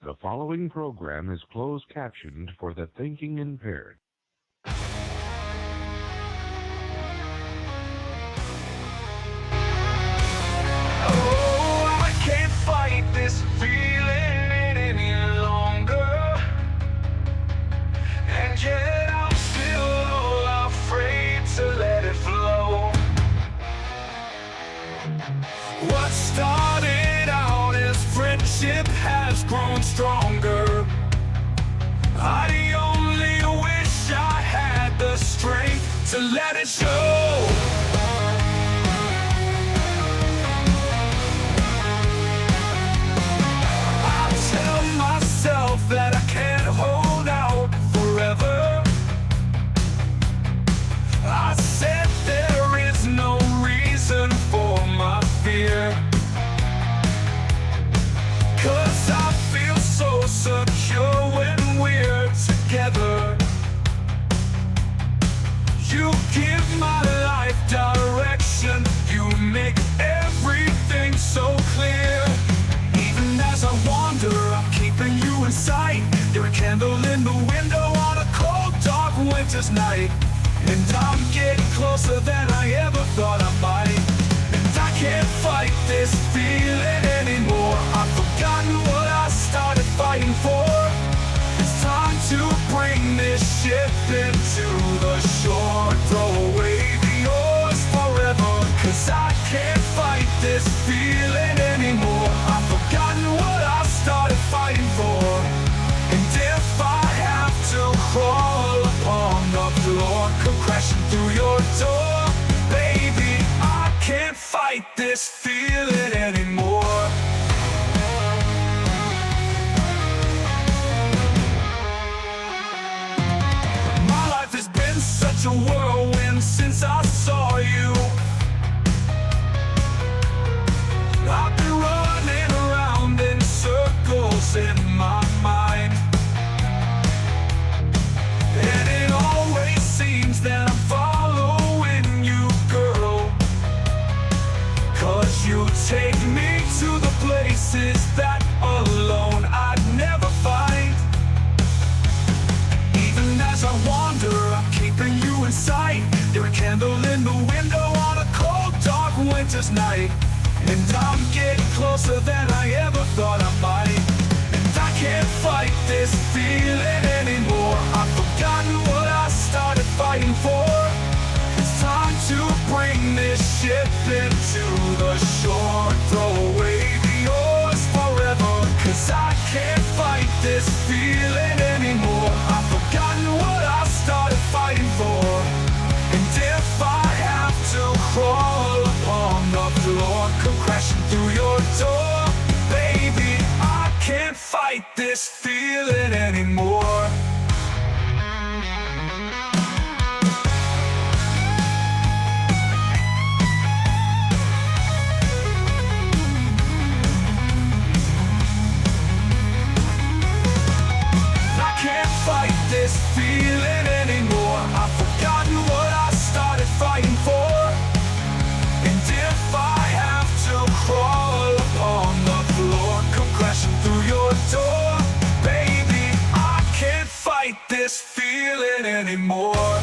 The following program is closed captioned for the thinking impaired. Oh, I can't fight this feeling any longer, and yet I'm still all afraid to let it flow. What started out as friendship has grown stronger. I only wish I had the strength to let it show. Tell myself that I can't hold out forever. I said there is no reason for my fear, 'cause I feel so secure when we're together. You give my life direction, you make everything so clear. Even as I wander, I'm keeping you in sight. You're a candle in the window on a cold, dark winter's night. And I'm getting closer than I ever thought I might. And I can't fight this feeling anymore. I've forgotten what I started fighting for. It's time to bring this ship into the shore. Throw away the oars forever, 'cause I can't fight this feeling anymore. I've forgotten what I started fighting for. And if I have to crawl upon the floor, come crashing through your door, baby, I can't fight this feeling anymore. My life has been such a whirlwind since I saw you. I've been running around in circles in my mind, and it always seems that I'm following you, girl, 'cause you take me to the places that alone I'd never find. Even as I wander, I'm keeping you in sight. You're a candle in the window on a cold, dark winter's night. And I'm getting closer than I ever thought I might. And I can't fight this feeling anymore. I've forgotten what I started fighting for. It's time to bring this ship into the shore. Throw away the oars forever, 'cause I can't fight this feeling anymore. I've forgotten what I started fighting for. And if I have to crawl upon the floor, come crashing through your door, baby, I can't fight this feeling anymore. I can't fight this feeling anymore. I've forgotten what I started fighting for. And if I have to crawl upon the floor, come crashing through your door, baby, I can't fight this feeling anymore.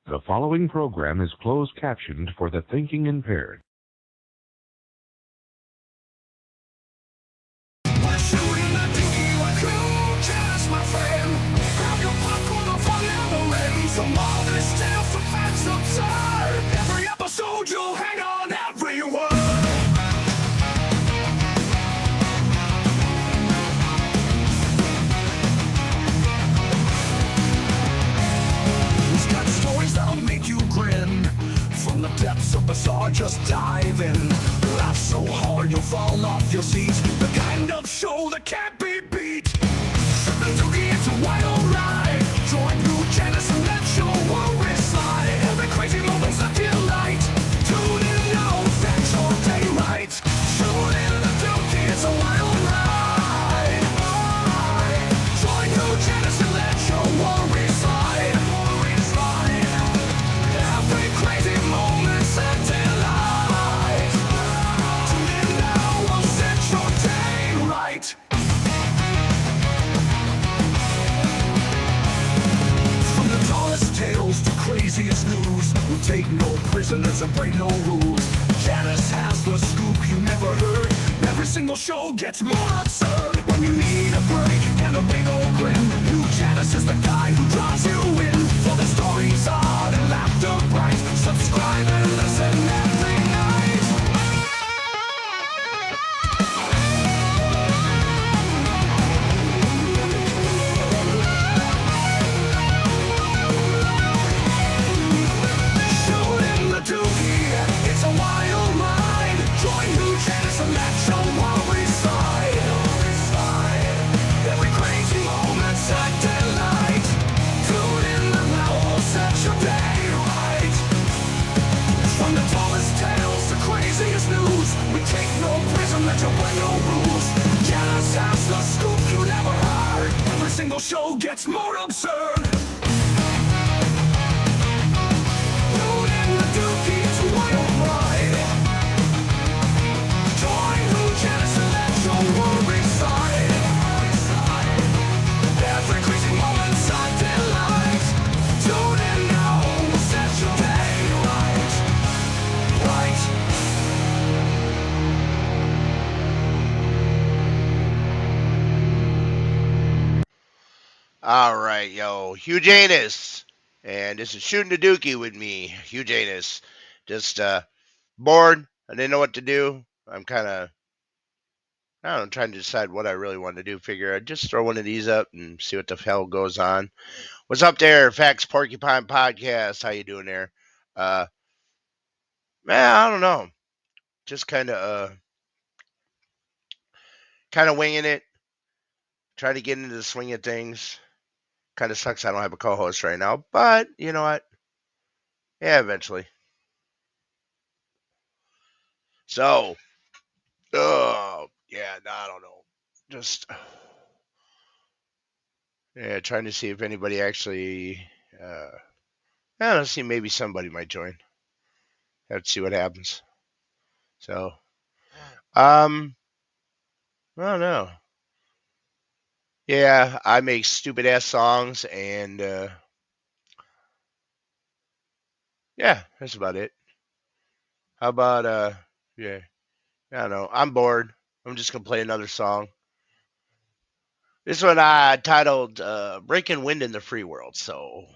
The following program is closed captioned for the thinking impaired. We're shooting the dinky like cool jazz, my friend. Grab your popcorn or fun lemonade. Some marvelous tales from facts absurd. Every episode you'll hang on every word. He's got stories that'll make you grin. From the depths of bizarre, just dive in. Laugh so hard you'll fall off your seat. The kind of show that can't be beat. The dookie, it's a wild ride. Join Blue Janice and let your worries slide. Every crazy moment's a delight. Tune in now, that's your day right. Tune in, the dookie, it's break no rules. Janice has the scoop you never heard. Every single show gets more absurd. When you need a break and a big old grin, new Janice is the guy who draws you in. For the stories odd and laughter bright, subscribe and listen every night. Shooting the dookie, it's a wild ride. Join new Janice and that show while we slide. Every crazy moment's a delight. Tune in and now we'll set your day right. From the tallest tales to craziest news, we take no prism, let you break no rules. Janice has the scoop you never heard. Every single show gets more absurd. Tune in the dookie, it's a wild ride. Join new Janice and let your worries side. Every crazy moment's a delight. Tune in now, we'll set your day right. Right. All right, yo, Hugh Janus, and this is Shooting the Dookie with me, Hugh Janus. Just bored. I didn't know what to do. I'm kind of, I don't know, trying to decide what I really want to do. Figure I'd just throw one of these up and see what the hell goes on. What's up there, Facts Porcupine Podcast? How you doing there? Man, I don't know. Just kind of winging it. Trying to get into the swing of things. Kind of sucks I don't have a co-host right now, but you know what? Yeah, eventually. So, yeah, no, I don't know. Just, yeah, trying to see if anybody actually, I don't know, see, maybe somebody might join. Have to see what happens. So, I don't know. Yeah, I make stupid ass songs, and yeah, that's about it. How about yeah, I don't know. I'm bored. I'm just gonna play another song. This one I titled "Breaking Wind in the Free World." So.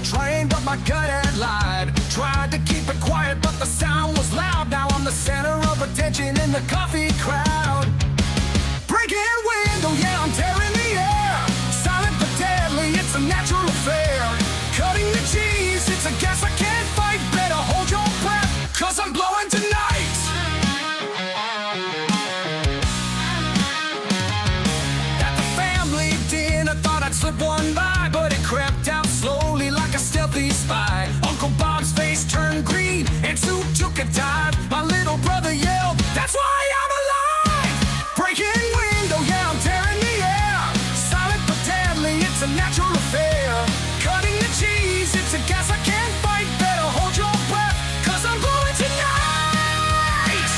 Train, but my gut had lied. Tried to keep it quiet, but the sound was loud. Now I'm the center of attention in the coffee crowd. Breaking wind, oh yeah, I'm tearing the air. Silent but deadly, it's a natural affair. Cutting the cheese, it's a gas I can't fight. Better hold your breath, cause I'm blowing tonight. At the family dinner, thought I'd slip one by, but it crept out slowly like a stealthy spy. Uncle Bob's face turned green and Sue took a dive. My little brother yelled, that's why I'm alive. Breaking wind, oh yeah, I'm tearing the air. Silent but deadly, it's a natural affair. Cutting the cheese, it's a gas I can't fight. Better hold your breath, cause I'm blowing tonight.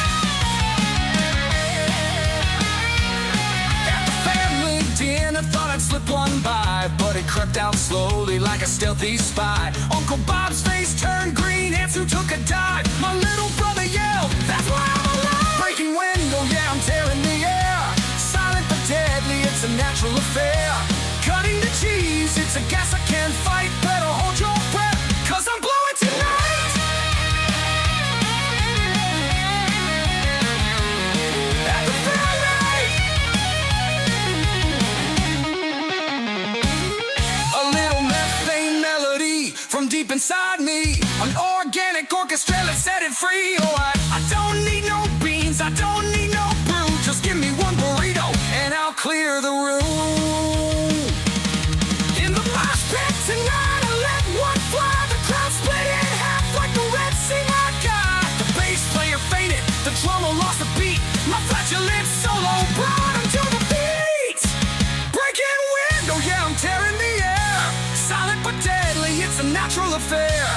At the family dinner, thought I'd slip one by, but it crept out slowly like a stealthy spy. Uncle Bob's face turned green and Sue took a dive. My little brother yelled, that's why I'm alive. Breaking wind, oh yeah, I'm tearing the air. Silent but deadly, it's a natural affair. Cutting the cheese, it's a gas I can't fight. Better hold your breath, cause I'm blowing tonight. At the family, a little methane melody from deep inside me. An organic orchestra, let's set it free. Oh, I don't need no beans, I don't need no brew. Just give me one burrito and I'll clear the room. In the mosh pit tonight, I let one fly. The crowd split in half like the Red Sea, my God. The bass player fainted, the drummer lost the beat. My flatulent solo brought him to the beat. Breaking wind, oh yeah, I'm tearing the air. Silent but deadly, it's a natural affair.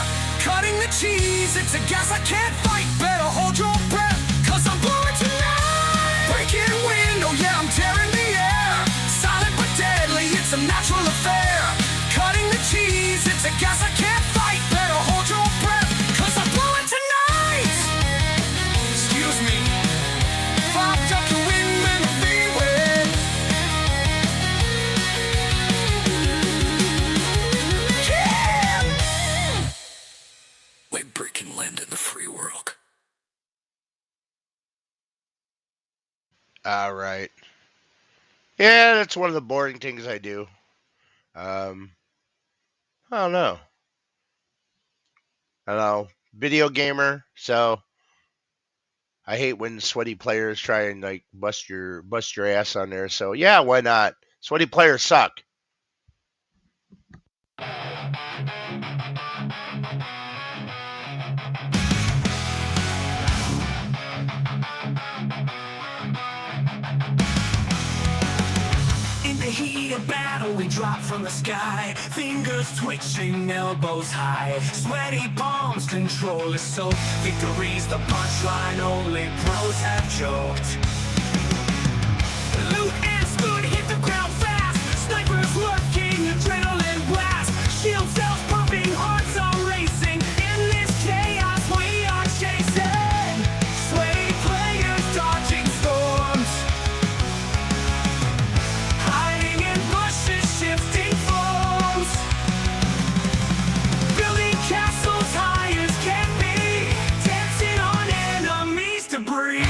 cheese, it's a gas I can't fight. Better hold your breath, cause I'm blowing tonight. Breaking wind, oh yeah, I'm tearing the air. Silent but deadly, it's a natural affair. Cutting the cheese, it's a gas I can't fight. Better hold your breath, cause I'm blowing tonight. Excuse me, popped up the windman of the wind. Yeah! We're breaking land in the free world. All right. Yeah, that's one of the boring things I do. I don't know. Video gamer, so I hate when sweaty players try and like bust your ass on there. So yeah, why not? Sweaty players suck. In the heat of battle, we drop from the sky. Fingers twitching, elbows high. Sweaty palms, control is so. Victory's the punchline, only pros have joked. Loot and scoot, hit the ground fast. Snipers lurking, adrenaline blast. Shield cells pumping, hearts are racing. In this chaos, we are chasing. Sweaty players dodging storms. Hiding in bushes, shifting forms. Building castles high as can be. Dancing on enemies' debris.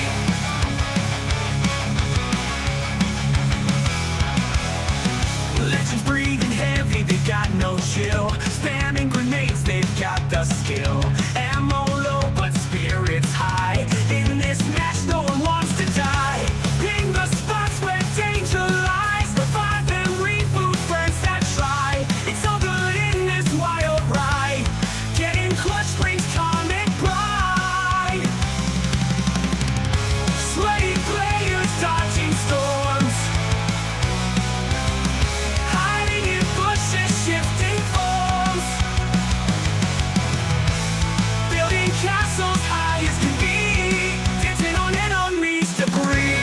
Legends breathing heavy, they got no chill. Spamming grenades, they've got the skill. Ammo low, but spirits high. In this match, no one wants to die. Ping the spots where danger lies. Revive and reboot friends that try. It's all good in this wild ride. Getting clutch brings comic pride. Sweaty players dodging storms. Hiding in bushes, shifting forms. Building castles high as can be. Dancing on enemies' debris.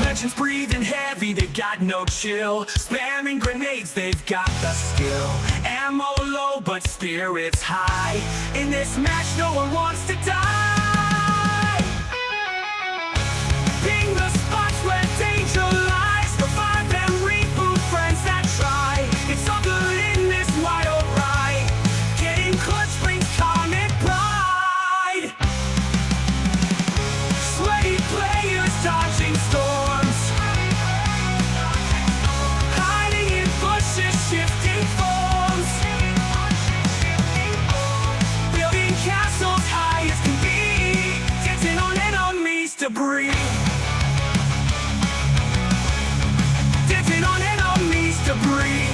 Legends breathing heavy, they've got no chill. Spamming grenades, they've got the skill. Ammo low, but spirits high. In this match, no one wants to die. Ping the spots where danger lies. Revive and reboot friends that try. It's all good in this wild ride. Getting clutch brings comic pride. Sweaty players dodging storms. Hiding in bushes, shifting forms. Building castles high as can be. Dancing on enemies' debris. Dancing on enemies' debris.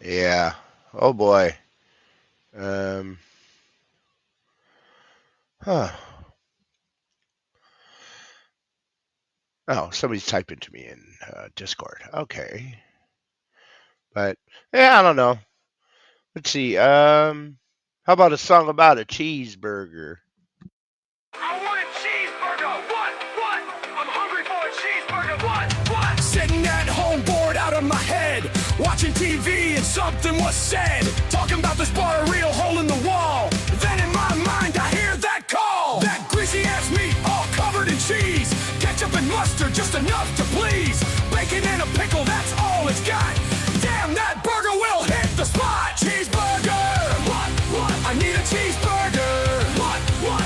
Yeah. Oh boy. Huh. Oh, somebody's typing to me in Discord. Okay. But yeah, I don't know. Let's see. How about a song about a cheeseburger? I want a cheeseburger. What? I'm hungry for a cheeseburger. What? Sitting at home, bored out of my head, watching TV and something was said, talking about this bar, a real hole in the wall. Then in my mind I hear that call. That greasy ass meat, all covered in cheese. Ketchup and mustard, just enough to please. Bacon and a pickle, that's all it's got. Damn, that burger will hit the spot. Cheeseburger. What? I need a cheeseburger. What?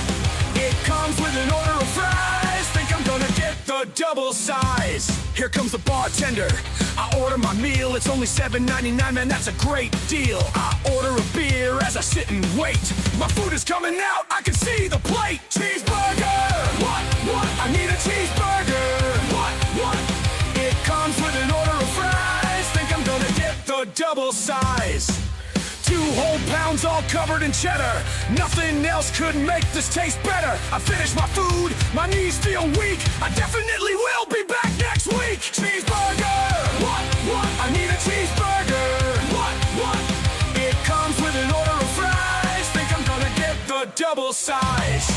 It comes with an order of fries. Think I'm gonna get the double size. Here comes the bartender. I order my meal, it's only $7.99, man, that's a great deal. I order a beer as I sit and wait. My food is coming out, I can see the plate. Cheeseburger. What? I need a cheeseburger. double size. 2 whole pounds all covered in cheddar. Nothing else could make this taste better. I finished my food, my knees feel weak. I definitely will be back next week. Cheeseburger! What? I need a cheeseburger! What? It comes with an order of fries. Think I'm gonna get the double size.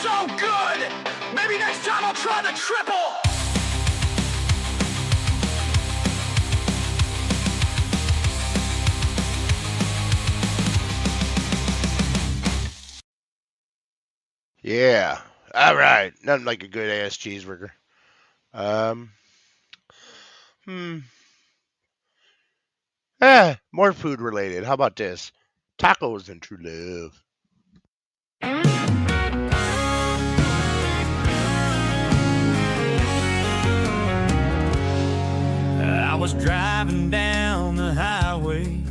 So good! Maybe next time I'll try the triple! Yeah. All right. Nothing like a good ass cheeseburger. More food related. How about this? Tacos and true love. I was driving down the highway,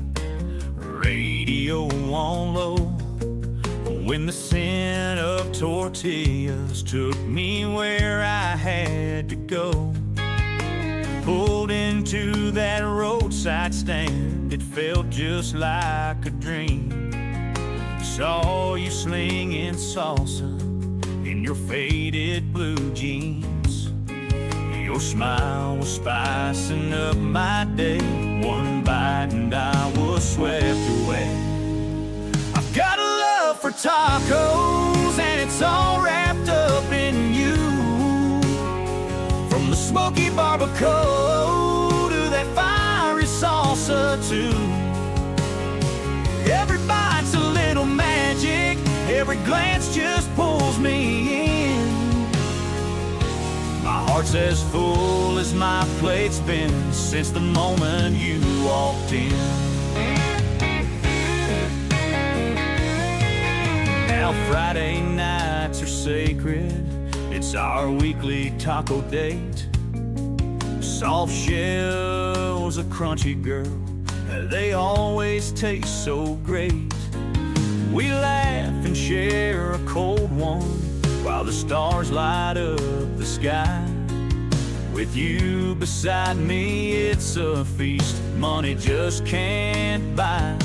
radio on low, when the scent of tortillas took me where I had to go. Pulled into that roadside stand, it felt just like a dream. Saw you slinging salsa in your faded blue jeans. Your smile was spicing up my day. One bite and I was swept away. I've got a love for tacos and it's all wrapped up in you. From the smoky barbacoa to that fiery salsa too. Every bite's a little magic, every glance just pulls me in. My heart's as full as my plate's been since the moment you walked in. Now Friday nights are sacred, it's our weekly taco date. Soft shells, a crunchy girl, they always taste so great. We laugh and share a cold one while the stars light up the sky. With you beside me, it's a feast money just can't buy.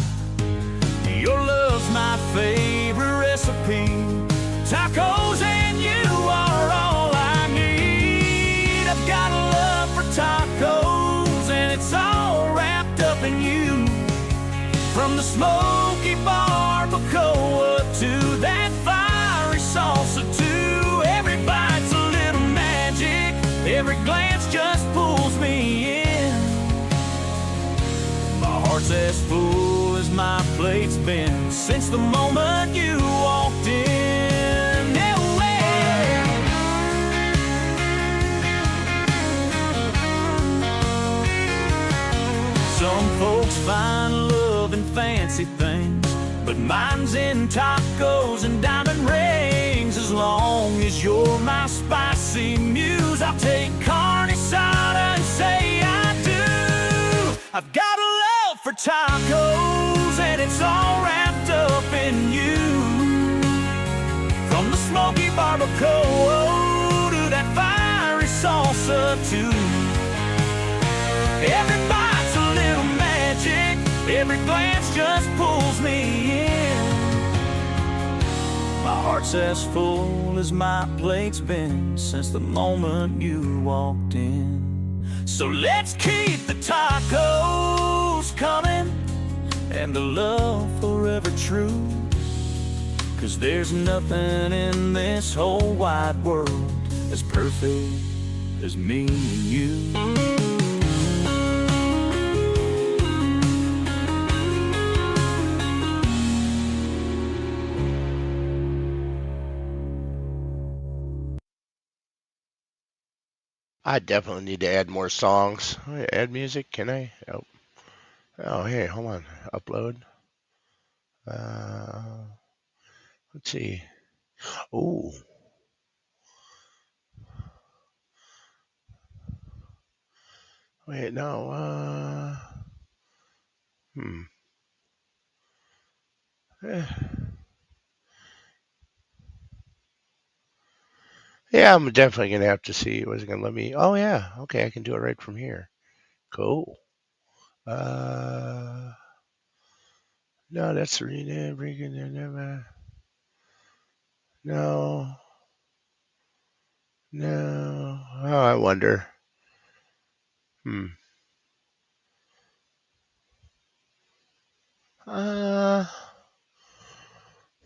Your love's my favorite recipe. Tacos and you are all I need. I've got a love for tacos and it's all wrapped up in you. From the smoky barbacoa to that fiery salsa too. Every bite's a little magic, every glance just pulls me in. My heart's as full as my plate's been since the moment you walked in. Yeah, well. Some folks find love in fancy things, but mine's in tacos and diamond rings. As long as you're my spicy muse, I'll take carne asada and say I do. I've got a love for tacos and it's all wrapped up in you. From the smoky barbacoa to that fiery salsa too. Every bite's a little magic, every glance just pulls me in. My heart's as full as my plate's been since the moment you walked in. So let's keep the tacos coming and the love forever true. 'Cause there's nothing in this whole wide world as perfect as me and you. I definitely need to add more songs. Add music, can I? Oh, hey, hold on. Upload. Let's see. Oh. Wait, no. Yeah, I'm definitely gonna have to see. Was it gonna let me? Oh yeah, okay, I can do it right from here. Cool. No, that's Serena. No, no. Oh, I wonder. Hmm. Uh.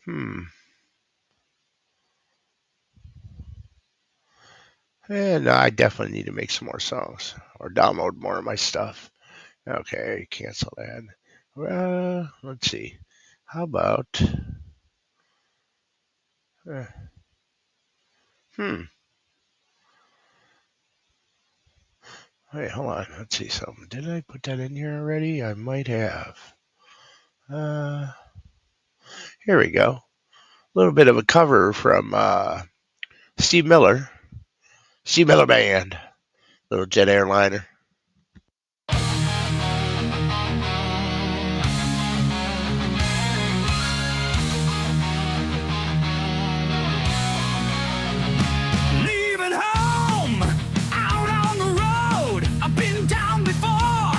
Hmm. No, I definitely need to make some more songs or download more of my stuff. Okay, cancel that. Let's see. How about? Uh, hmm. Wait, hold on. Let's see something. Did I put that in here already? I might have. Uh, Here we go. A little bit of a cover from Steve Miller. Steve Miller Band. Little jet airliner. Leaving home, out on the road. I've been down before,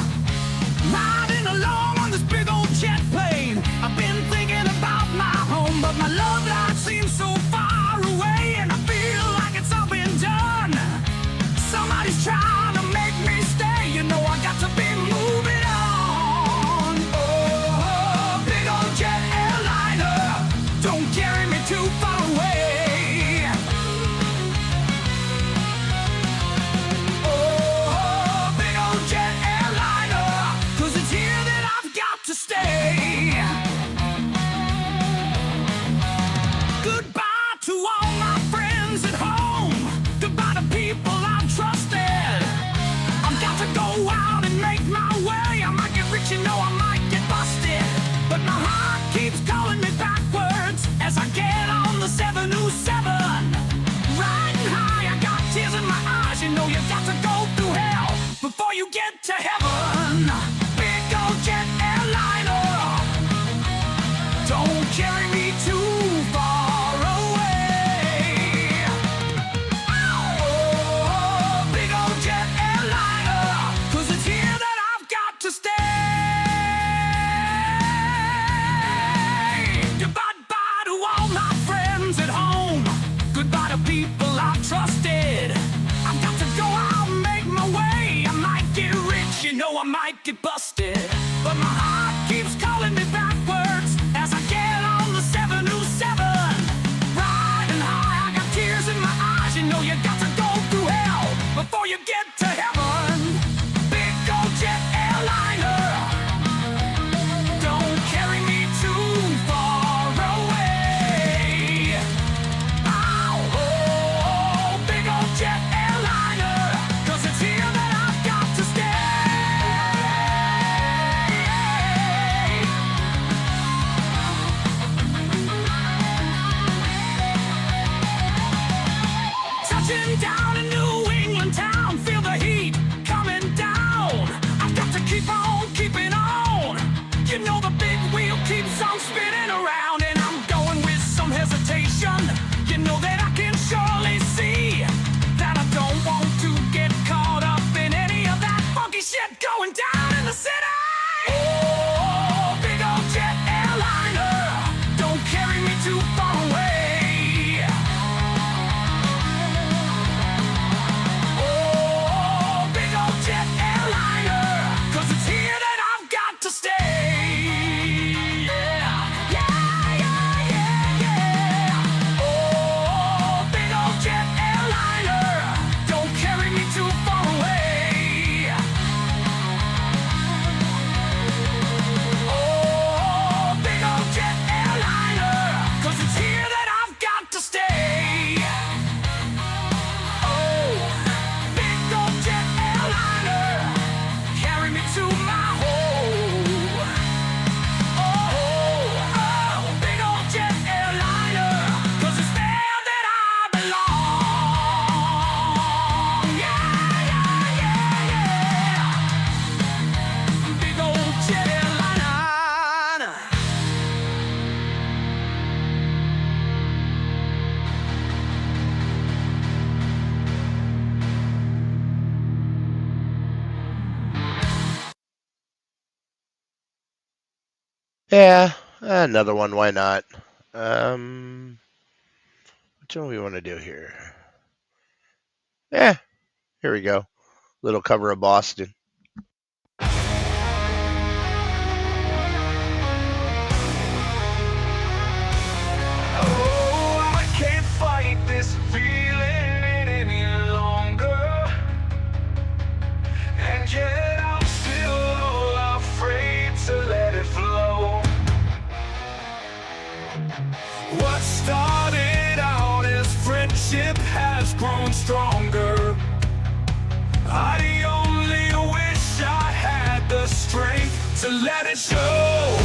riding along on this big old jet plane. I've been thinking about my home, but my love life seems so far away, and I feel like it's all been done. Somebody's trying to make me stay. You know I got to be moving on. Oh, big old jet airliner, don't carry me too far away. To stay. Goodbye to all my friends at home. Goodbye to people I've trusted. I've got to go out and make my way. I might get rich, you know I might get busted, but my heart keeps calling me backwards as I get on the 707. Riding high, I got tears in my eyes. You know you got to go through hell before you get to heaven. Big old jet airliner, don't carry me too far away. Oh, big old jet airliner, 'cause it's here that I've got to stay. Goodbye to all my friends at home. Goodbye to people I trusted. I've got to go out and make my way. I might get rich, you know I might get busted, but my heart keeps calling me backwards as I get on the 707. Riding high, I got tears in my eyes. You know you got to go through hell before you get to heaven. Big old jet airliner, don't carry me too far away. Oh, big old jet airliner, 'cause it's here that I've got to stay. Yeah, another one. Why not? What do we want to do here? Yeah, here we go. Little cover of Boston. Oh, I can't fight this feeling any longer. And yet I'm still all afraid to let it flow. What started out as friendship has grown stronger. I only wish I had the strength to let it show.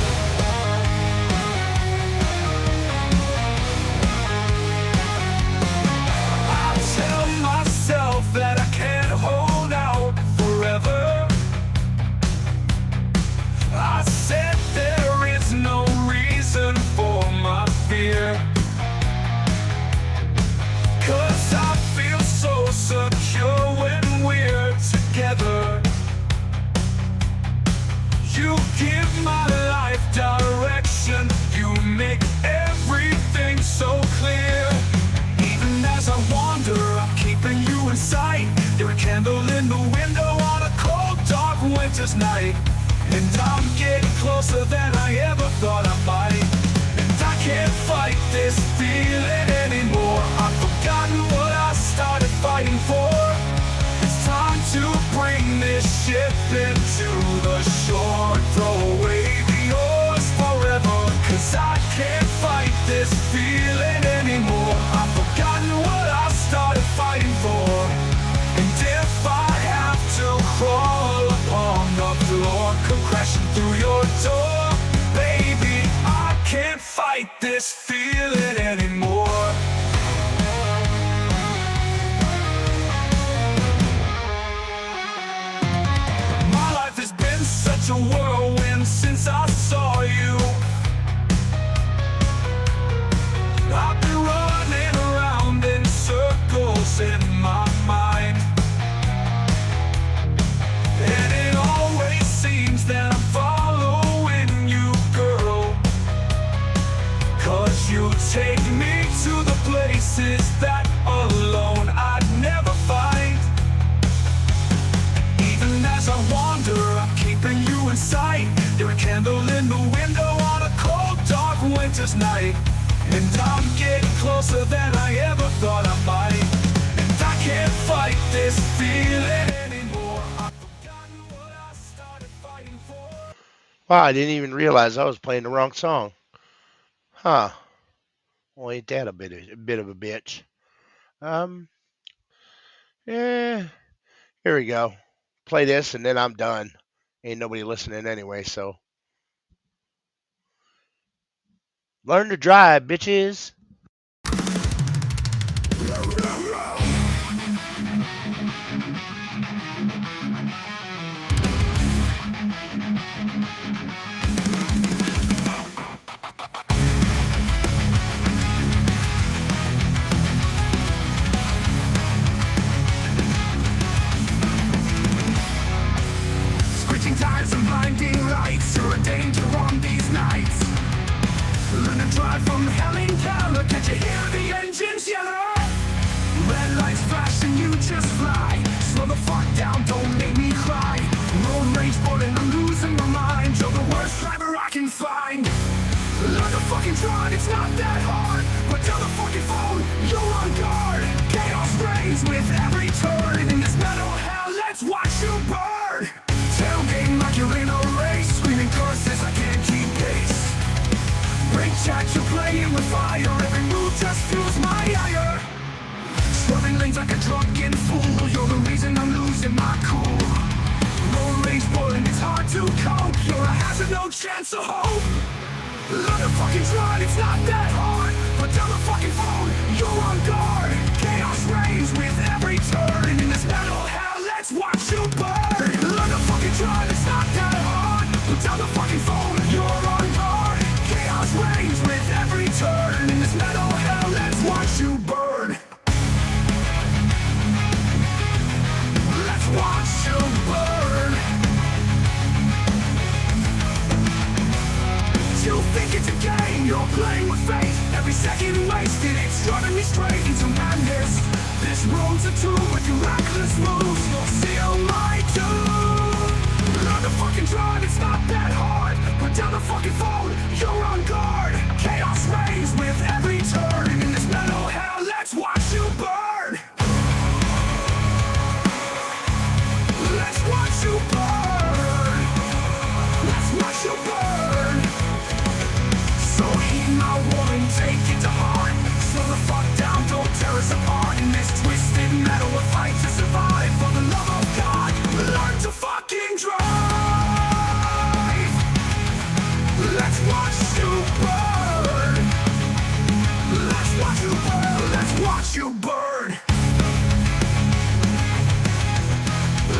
I tell myself that I can't hold out forever. I said there is no reason for my fear, 'cause I feel so secure when we're together. You give my life direction. You make everything so clear. Even as I wander, I'm keeping you in sight. You're a candle in the window on a cold, dark winter's night. And I'm getting closer than I ever thought I might. And I can't fight this feeling anymore. I've forgotten what I started fighting for. It's time to bring this ship into the shore. Throw away the oars forever, 'cause I can't fight this feeling anymore. I've forgotten what I started fighting for. And if I have to crawl upon the floor, come crashing through your door, baby, I can't fight this feeling anymore. My life has been such a whirlwind since I saw you. I've been running around in circles in my mind, and it always seems that I'm following you, girl. 'Cause you take me to the places that alone I'd never find. Even as I wander, I'm keeping you in sight. You're a candle in the window on a cold, dark winter's night. And I'm getting closer than I ever thought I might. And I can't fight this feeling anymore. I've forgotten what I started fighting for. Wow, I didn't even realize I was playing the wrong song. Huh. Well, ain't that a bit of a bitch? Yeah. Here we go. Play this and then I'm done. Ain't nobody listening anyway, so. Learn to drive, bitches. Switching tires and blinding lights, you're a danger on these nights. Learn to drive from hell in hell, can't you hear the engines yellow? Red lights flash and you just fly. Slow the fuck down, don't make me cry. Road rage boarding, I'm losing my mind. You're the worst driver I can find. Learn to fucking drive, it's not that hard. But tell the fucking phone, you're on guard. Chaos reigns with every turn. In this metal hell, let's watch you burn. Tailgating like you're in a race, screaming curses, I can't keep pace. Break chat, you're playing with fire. Every move just fuels my ire. Swerving lanes like a drunken fool. You're the reason I'm losing my cool. Road rage boiling, it's hard to cope. You're a hazard, no chance of hope. Learn to fucking drive, it's not that hard. But tell the fucking phone, you're on guard. Chaos reigns with every turn. In this metal hell, let's watch you burn. Learn to fucking drive, it's not that hard. But tell the fucking phone, you're on guard. Chaos reigns with every turn. In this metal hell, let's watch you burn. Let's watch you burn. It's a game, you're playing with fate. Every second wasted, it's driving me straight into madness. This road's a tomb with your reckless moves. You'll seal my doom. Learn to fucking drive, it's not that hard. Put down the fucking phone, you're on guard. Chaos reigns with every turn. In this metal hell, let's watch you burn. Let's watch you burn. Let's watch you burn. So heed my warning, take it to heart. Slow the fuck down, don't tear us apart. In this twisted metal, we'll fight to survive. For the love of God, learn to fucking drive. Let's watch you burn. Let's watch you burn. Let's watch you burn.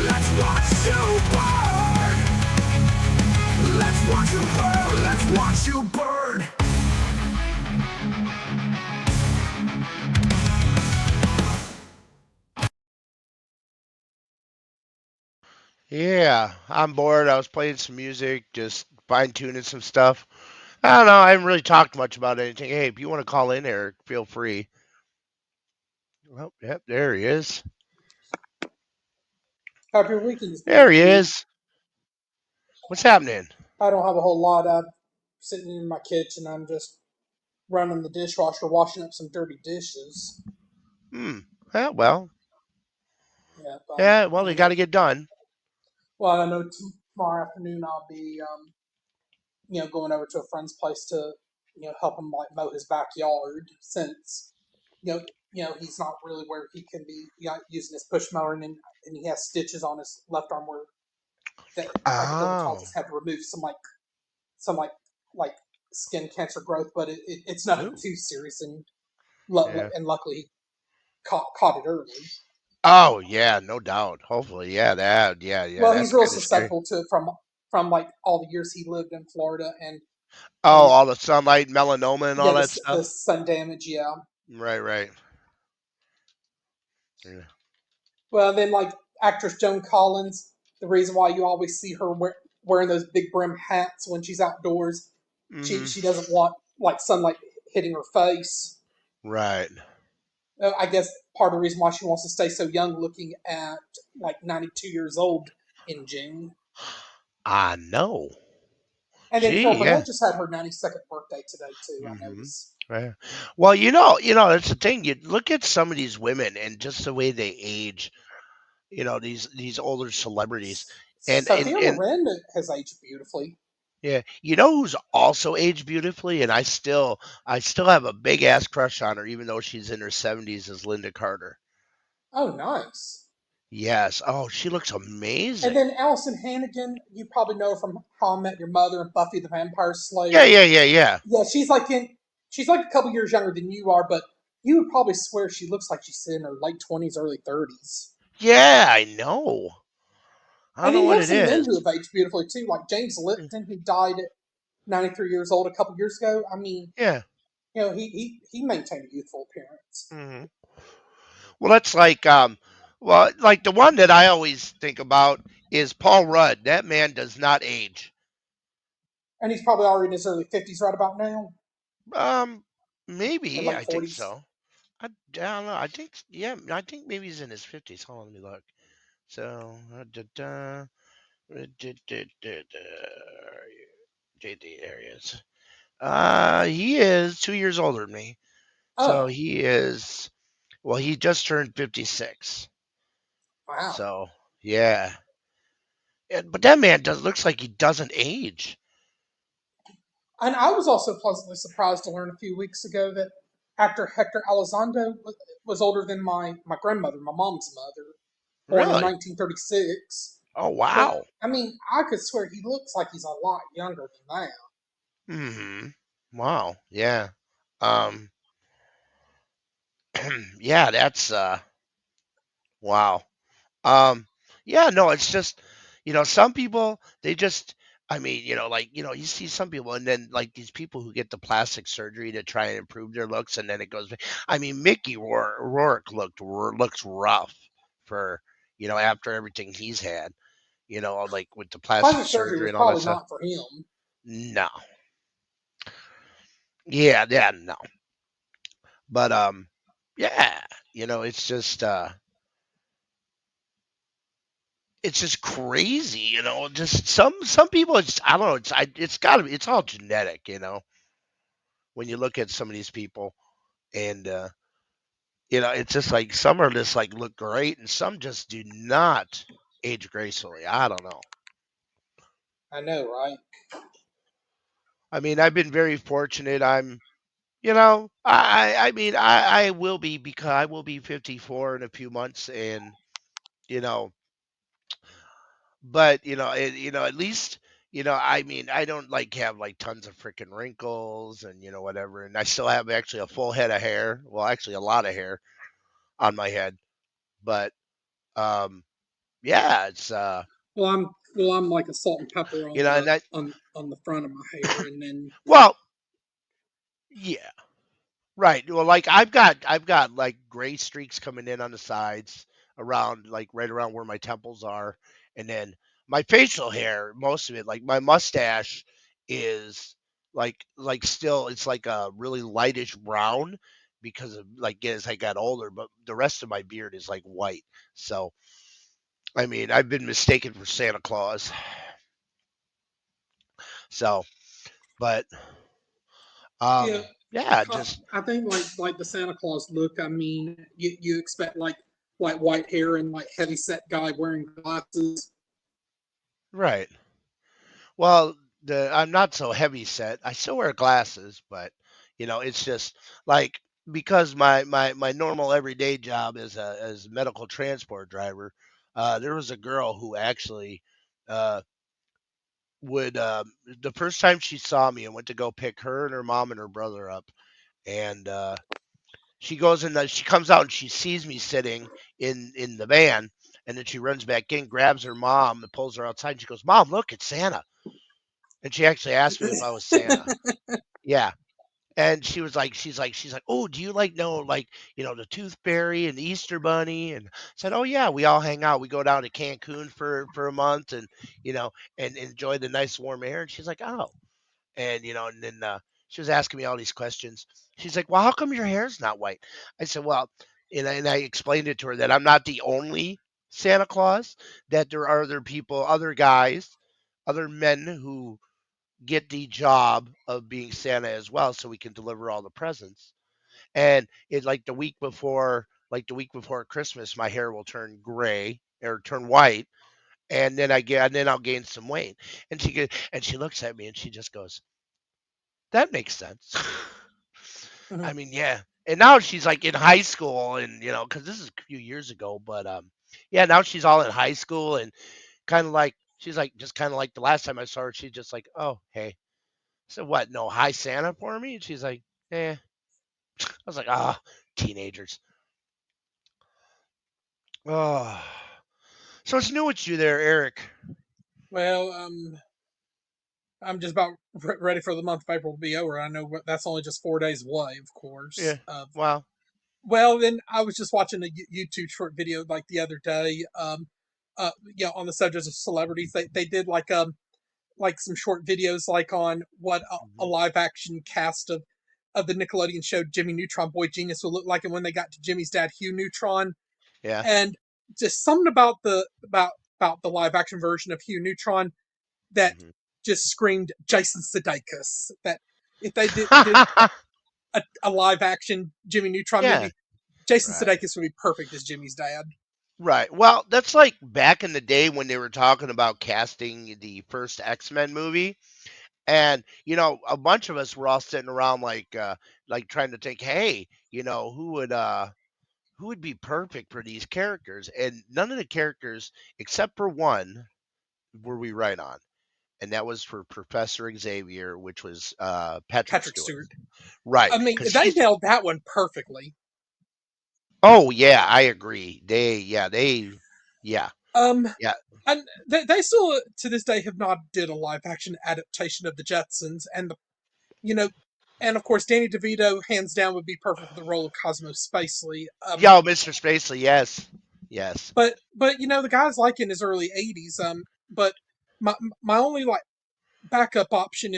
Let's watch you burn. Let's watch you burn. Let's watch you burn. Yeah, I'm bored. I was playing some music, just fine tuning some stuff. I don't know. I haven't really talked much about anything. Hey, if you want to call in, Eric, feel free. Oh, yep, there he is. How's your weekends There been, he Q? is. What's happening? I don't have a whole lot. I'm sitting in my kitchen. I'm just running the dishwasher, washing up some dirty dishes. Hmm. Yeah, well, Yeah, yeah, well, they got to get done. well, I know tomorrow afternoon I'll be, going over to a friend's place to, help him like mow his backyard since, he's not really where he can be, using his push mower, and he has stitches on his left arm where that like the Oh. dermatologist had to remove some like skin cancer growth, but it's nothing Ooh. too serious, and Yeah. and luckily he caught it early. Oh, yeah, no doubt. Hopefully, yeah, yeah, Well, he's that's real kind of scary. susceptible to it from like all the years he lived in Florida, Oh, and all the sunlight, melanoma, and yeah, all that the stuff. sun damage, yeah. Right, right. Yeah. Well, then like actress Joan Collins, the reason why you always see her wearing those big brim hats when she's outdoors, Mm-hmm. she doesn't want like sunlight hitting her face. Right. I guess part of the reason why she wants to stay so young, looking at like 92 years old in June. I know. And then Gee, Carol yeah. Burnett just had her 92nd birthday today too. I Mm-hmm. noticed. Right. Well, that's the thing. You look at some of these women and just the way they age. These older celebrities, and and Sophia and Loren has aged beautifully. yeah, who's also aged beautifully, and I still have a big ass crush on her, even though she's in her 70s, is Linda Carter. Oh, nice. Yes. Oh, she looks And amazing. then Allison Hannigan, you probably know her from How I Met Your Mother and Buffy the Vampire Yeah, Slayer. yeah, yeah, yeah. Yeah, she's like a couple years younger than you are, but you would probably swear she looks like she's in her late 20s, early 30s. Yeah, I know. I don't And know then you what have it some men is. who have aged beautifully too, like James Lipton, who died at 93 years old a couple years ago. I mean, Yeah. he maintained a youthful appearance, Hmm. Well, that's like the one that I always think about is Paul Rudd. That man does not age. and he's probably already in his early 50s right about now, Um, or maybe late I think 40s. so. I don't know. I think maybe he's in his 50s. Hold on, let me look. So, JD areas. He is 2 years older than me. So Oh, he is. Well, he just turned 56. wow. So yeah. But that man looks like he doesn't age. And I was also pleasantly surprised to learn a few weeks ago that actor Hector Elizondo was older than my grandmother, my mom's mother, born in Really? 1936. Oh But wow. I mean, I could swear he looks like he's a lot younger than that. Hmm. Wow. Yeah. Um. Yeah. That's wow. Um, yeah, no, it's just, some people, they just, I mean, you see some people and then like these people who get the plastic surgery to try and improve their looks and then it goes, I mean, Mickey Rourke looks rough for, after everything he's had, like with the plastic Plastic surgery surgery was and all that probably stuff. not for him. No, Yeah, yeah, no. But yeah, it's just crazy, just some people, it's I don't know, it's got to be, it's all genetic, when you look at some of these people. And it's just like some are just like look great and some just do not age gracefully. I don't know. I know, right? I mean, I've been very fortunate. I mean, I will be, because I will be 54 in a few months. And you know but at least, I mean, I don't like have like tons of freaking wrinkles and whatever. And I still have actually a full head of hair, well, actually a lot of hair on my head. But um yeah, it's I'm like a salt and pepper on and the that, on the front of my hair, and then well, yeah. Right. Well, like I've got like gray streaks coming in on the sides, around, like right around where my temples are. And then my facial hair, most of it, like my mustache, is still, it's like a really lightish brown, because of, like, as I got older. But the rest of my beard is like white. So I mean, I've been mistaken for Santa Claus. So, but yeah, yeah, just I think like the Santa Claus look. I mean, you expect like white hair and like heavy set guy wearing glasses. right. Well, I'm not so heavy set. I still wear glasses, but it's just like, because my normal everyday job as a medical transport driver. There was a girl who actually uh, would the first time she saw me, and went to go pick her and her mom and her brother up. And she goes in, she comes out and she sees me sitting in the van. And then she runs back in, grabs her mom, and pulls her outside. And she goes, "Mom, look, it's Santa." And she actually asked me if I was Santa. Yeah. And she's like, "Oh, do you like know, like, the Tooth Fairy and the Easter Bunny?" And I said, "Oh yeah, we all hang out. We go down to Cancun for a month, and and enjoy the nice warm air." And she's like, "Oh." And and then she was asking me all these questions. She's like, "Well, how come your hair's not white?" I said, "Well," and I explained it to her, that I'm not the only Santa Claus, that there are other people, other guys, other men who get the job of being Santa as well, so we can deliver all the presents. And it, like the week before Christmas, my hair will turn gray or turn white, and then I'll gain some weight. And she looks at me and she just goes, "That makes sense." I Mhm. mean, yeah. And now she's like in high school, and because this is a few years ago. But yeah, now she's all in high school, and kind of like, she's like, just kind of like the last time I saw her, she's just like, "Oh, hey." So "What? No high Santa for me?" And she's like, "Eh." I was like, "Ah, teenagers." Oh, so it's new with you there, Eric. Well, I'm just about ready for the month of April to be over. I know that's only just 4 days away, of course. Yeah. Well. Well, then I was just watching a YouTube short video like the other day. On the subject of celebrities, they did like some short videos like on what a Mhm. live action cast of the Nickelodeon show Jimmy Neutron Boy Genius would look like, and when they got to Jimmy's dad Hugh Neutron, Yeah. and just something about the live action version of Hugh Neutron that Hmm. just screamed Jason Sudeikis. That if they did a live action Jimmy Neutron Yeah. movie, Jason Right. Sudeikis would be perfect as Jimmy's dad. Right. Well, that's like back in the day when they were talking about casting the first X-Men movie. And a bunch of us were all sitting around, like trying to think, hey, who would be perfect for these characters? And none of the characters, except for one, were we right on. And that was for Professor Xavier, which was Patrick Patrick Stewart. Stewart. Right. I mean, Because they he's nailed that one perfectly. Oh yeah, I agree. Yeah, Um, yeah. and they still to this day have not did a live action adaptation of the Jetsons, and you know, and of course Danny DeVito hands down would be perfect for the role of Cosmo Spacely. Yo, Mr. Spacely, yes. Yes. But the guy's like in his early 80s. But my only like backup option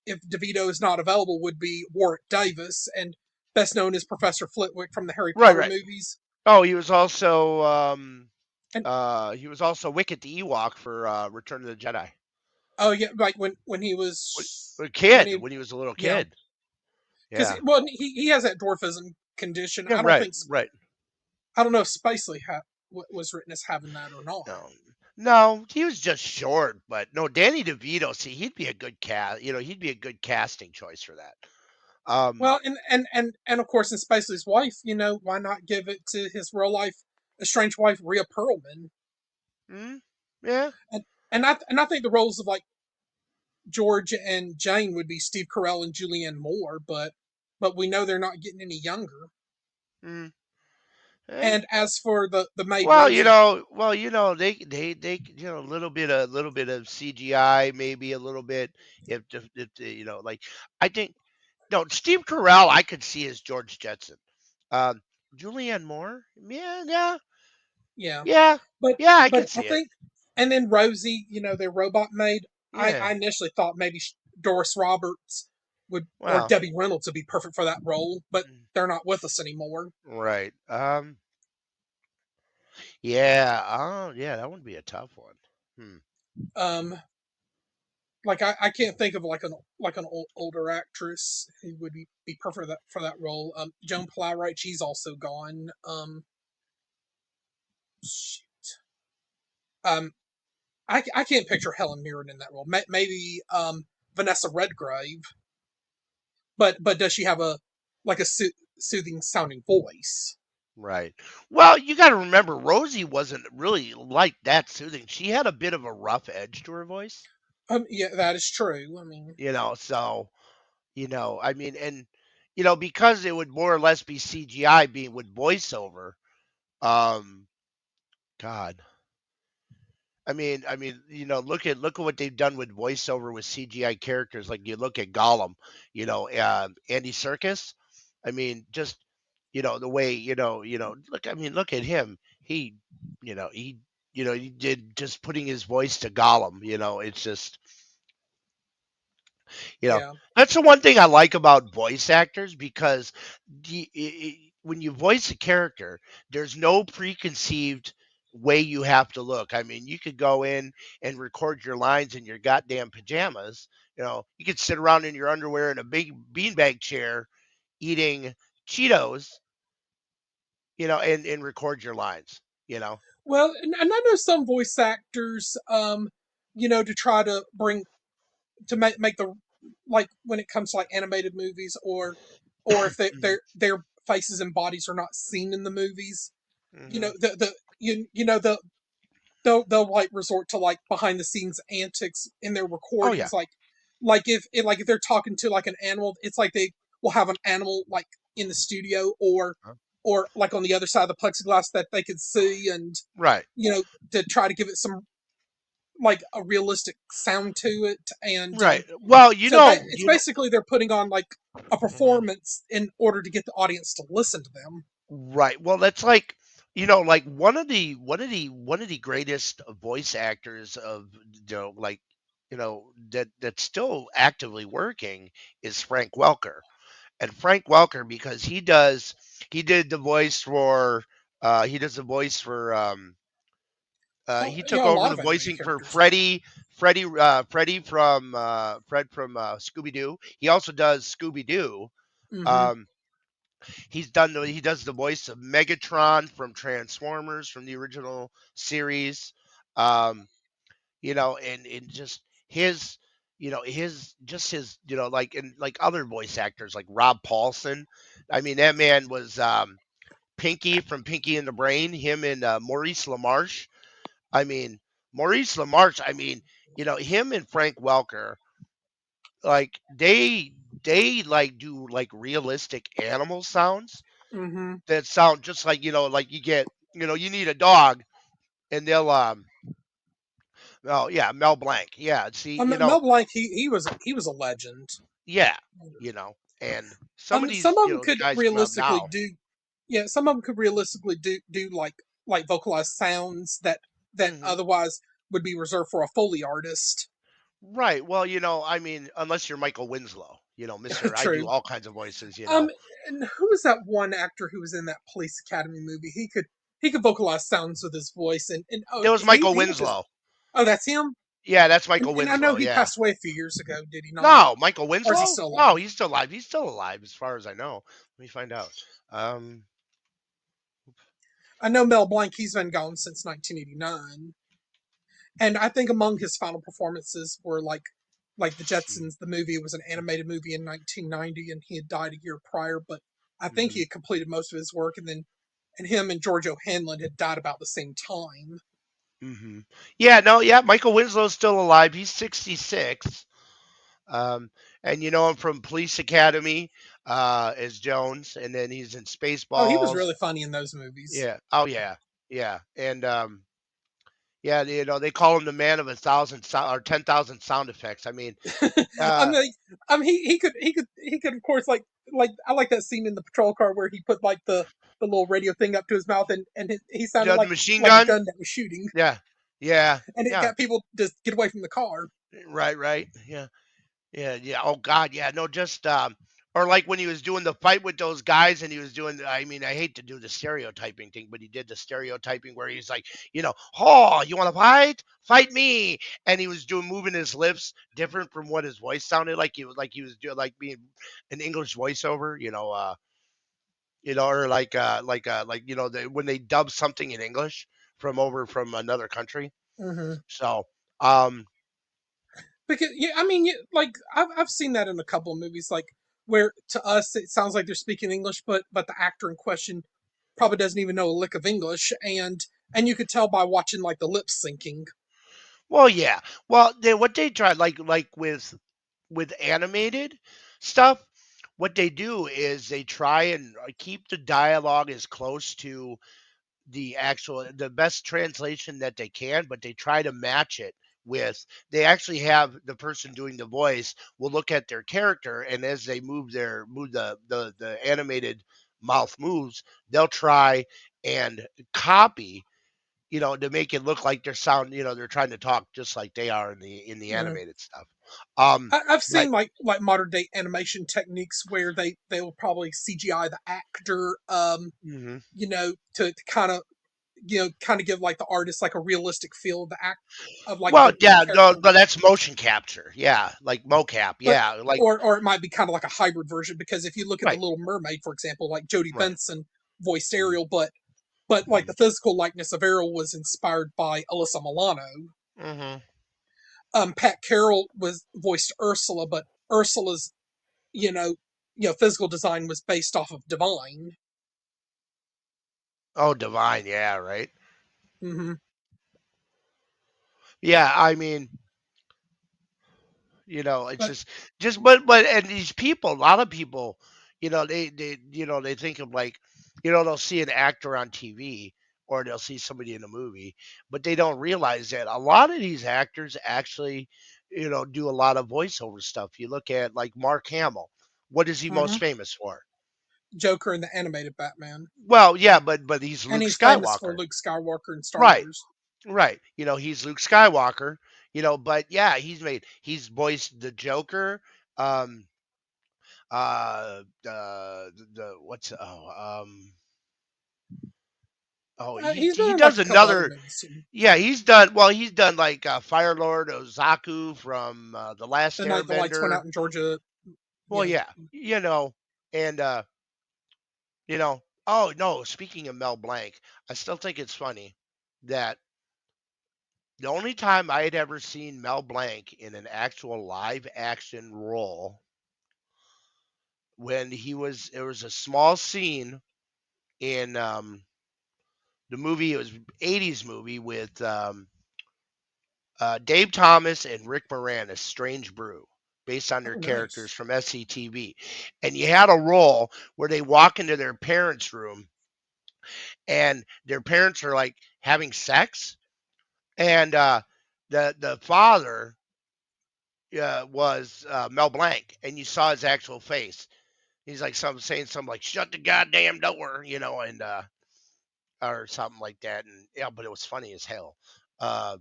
if DeVito is not available, would be Warwick Davis, and best known as Professor Flitwick from the Harry Right, Potter right. movies. Oh, And he was also Wicket the Ewok for Return of the Jedi. oh yeah, like when he When, was a when kid, he when he was a little yeah, kid. because Yeah. well he has that dwarfism condition. Yeah, right, right. I don't know if Spacely was written as having that or not. No. No, he was just short, but no, Danny DeVito, see, he'd be a good he'd be a good casting choice for that. Well, and of course, in Spacely's wife, why not give it to his real life estranged wife, Rhea Perlman? mm, yeah. And I think the roles of like George and Jane would be Steve Carell and Julianne Moore, but we know they're not getting any younger. Mm, eh. And as for the maid Well, Rosie, they a little bit of CGI, maybe a little bit if like I think no Steve Carell I could see as George Jetson. Um, Julianne Moore, yeah, yeah, yeah, yeah, but yeah, I but could I see it. think, and then Rosie, their robot maid. Yeah, I initially thought maybe Doris Roberts would or well, Debbie Reynolds would be perfect for that role, but mm, they're not with us anymore. right. Yeah, yeah, that would be a tough one. Hmm. Um, like I can't think of like an older actress who would be perfect for that role. Joan Plowright, she's also gone. Shoot. Um, I can't picture Helen Mirren in that role. Maybe Vanessa Redgrave, but does she have a like a soothing sounding voice? Right. Well, you got to remember, Rosie wasn't really like that soothing. She had a bit of a rough edge to her voice, Yeah, that is true. I mean, So, I mean, and, because it would more or less be CGI being with voiceover, um, God. Look at what they've done with voiceover with CGI characters. Like you look at Gollum, Andy Serkis. I mean, just the way look at him. He did just putting his voice to Gollum. It's just you know yeah. that's the one thing I like about voice actors because when you voice a character, there's no preconceived way you have to look. I mean, you could go in and record your lines in your goddamn pajamas. You could sit around in your underwear in a big beanbag chair eating Cheetos, and record your lines. You know. Well, and I know some voice actors, to try to make the like when it comes to like animated movies or if Mhm. their faces and bodies are not seen in the movies, Mhm. they'll like resort to like behind the scenes antics in their Oh yeah. recordings, like if they're talking to like an animal, it's like they will have an animal like in the studio Huh? or like on the other side of the plexiglass that they could see, and Right. to try to give it some like a realistic sound to it, and Right. Well, so it's basically they're putting on like a Mhm. performance in order to get the audience to listen to them. Right. Well, that's like like one of the greatest voice actors of that's still actively working is Frank Welker. And Frank Welker because he does the voice for Oh he yeah, took a over lot the of animated voicing for characters. Fred from Scooby Doo. He also does Scooby Doo. Mm-hmm. Um, he does the voice of Megatron from Transformers from the original series. Um, and just his like and like other voice actors like Rob Paulson. I mean that man was Pinky from Pinky and the Brain, him and Maurice LaMarche. I mean Maurice LaMarche, him and Frank Welker, like they like do like realistic animal sounds Mm-hmm. that sound just like like you get you need a dog and they'll oh yeah, Mel Blanc, yeah, see Mel Blanc, he was a legend. yeah, and some of these Some of them could guys come out realistically now. do, yeah, some of them could realistically do like vocalized sounds that Hmm. otherwise would be reserved for a Foley artist. Right. Well, I mean, unless you're Michael Winslow, Mister, I do True. all kinds of voices. And who was that one actor who was in that Police Academy movie? He could vocalize sounds with his voice, and It oh, was Michael he was just Winslow. oh, that's him. Yeah, that's Michael And I know Winslow. he Yeah. passed away a few years ago. Did he not? No, Michael Or is he Winslow? still No, alive? he's still alive. He's still alive, as far as I know. Let me find out. Um, I know Mel Blanc. He's been gone since 1989, and I think among his final performances were like the Jetsons. The movie was an animated movie in 1990, and he had died a year prior. But I think he hmm had completed most of his work, and him and George O'Hanlon had died about the same time. hmm Yeah, no, yeah, Michael Winslow's still alive. He's 66. Um, and you know him from Police Academy as Jones, and then he's in Oh, he was Spaceballs. really funny in those movies. Yeah. Oh yeah. Yeah. And yeah, they call him the man of 10,000 sound effects. I mean, I uh, mean, he could of course like I like that scene in the patrol car where he put like the little radio thing up to his mouth and he sounded the machine like a gun. gun that was shooting, Yeah. Yeah. and it Yeah. got people to get away from the car. Right. Right. Yeah. Yeah, yeah. Oh God, yeah. No, just or like when he was doing the fight with those guys, and he was doing. I mean, I hate to do the stereotyping thing, but he did the stereotyping where he's like, oh, you want to fight? Fight me! And he was moving his lips different from what his voice sounded like. He was doing like being an English voiceover, or when they dub something in English from another country. Hmm. So, um, Because yeah, I mean, like I've seen that in a couple of movies, like where to us it sounds like they're speaking English, but the actor in question probably doesn't even know a lick of English, and you could tell by watching like the lip syncing. well, yeah. Well, what they try like with animated stuff, what they do is they try and keep the dialogue as close to the best translation that they can, but they try to match it with. They actually have the person doing the voice will look at their character, and as they move the animated mouth moves, they'll try and copy, to make it look like they're trying to talk just like they are in the Mhm. animated stuff. Um, I've like seen like modern day animation techniques where they will probably CGI the actor, mhm. to kind of give like the artist like a realistic feel of the act of like Well, the yeah, no, character, but that's motion capture. Yeah, like mocap. but Yeah, like or it might be kind of like a hybrid version because if you look at the right, Little Mermaid, for example, like Jodie right. Benson voiced Mhm, Ariel, but like mhm, the physical likeness of Ariel was inspired by Alyssa Milano. mhm. Pat Carroll was voiced Ursula, but Ursula's you know physical design was based off of Divine. Oh, divine. Yeah, right. Hmm. Yeah, I mean, it's But just and these people, a lot of people, they think of like, they'll see an actor on TV or they'll see somebody in a movie, but they don't realize that a lot of these actors actually, do a lot of voiceover stuff. You look at like Mark Hamill. What is he most hmm famous for? Joker in the animated Batman, Well, yeah, but he's and Luke he's famous for Skywalker. Luke Skywalker in Star Right. Wars. Right. He's Luke Skywalker, but yeah, he's voiced the Joker, um what's He's been he in like does a couple other another. movies too. Yeah, he's done like Fire Lord Ozaku from The Last The Night the Lights Went Airbender. Out in Georgia. Well, Yeah. yeah, and oh no, speaking of Mel Blanc, I still think it's funny that the only time I had ever seen Mel Blanc in an actual live action role, there was a small scene in the movie. It was 80s movie with Dave Thomas and Rick Moranis, Strange Brew, based on their Oh, characters nice. from SCTV. And you had a role where they walk into their parents' room and their parents are like having sex, and the father was Mel Blanc, and you saw his actual face. He's like saying something like "shut the goddamn door," and or something like that. And yeah, but it was funny as hell. Uh,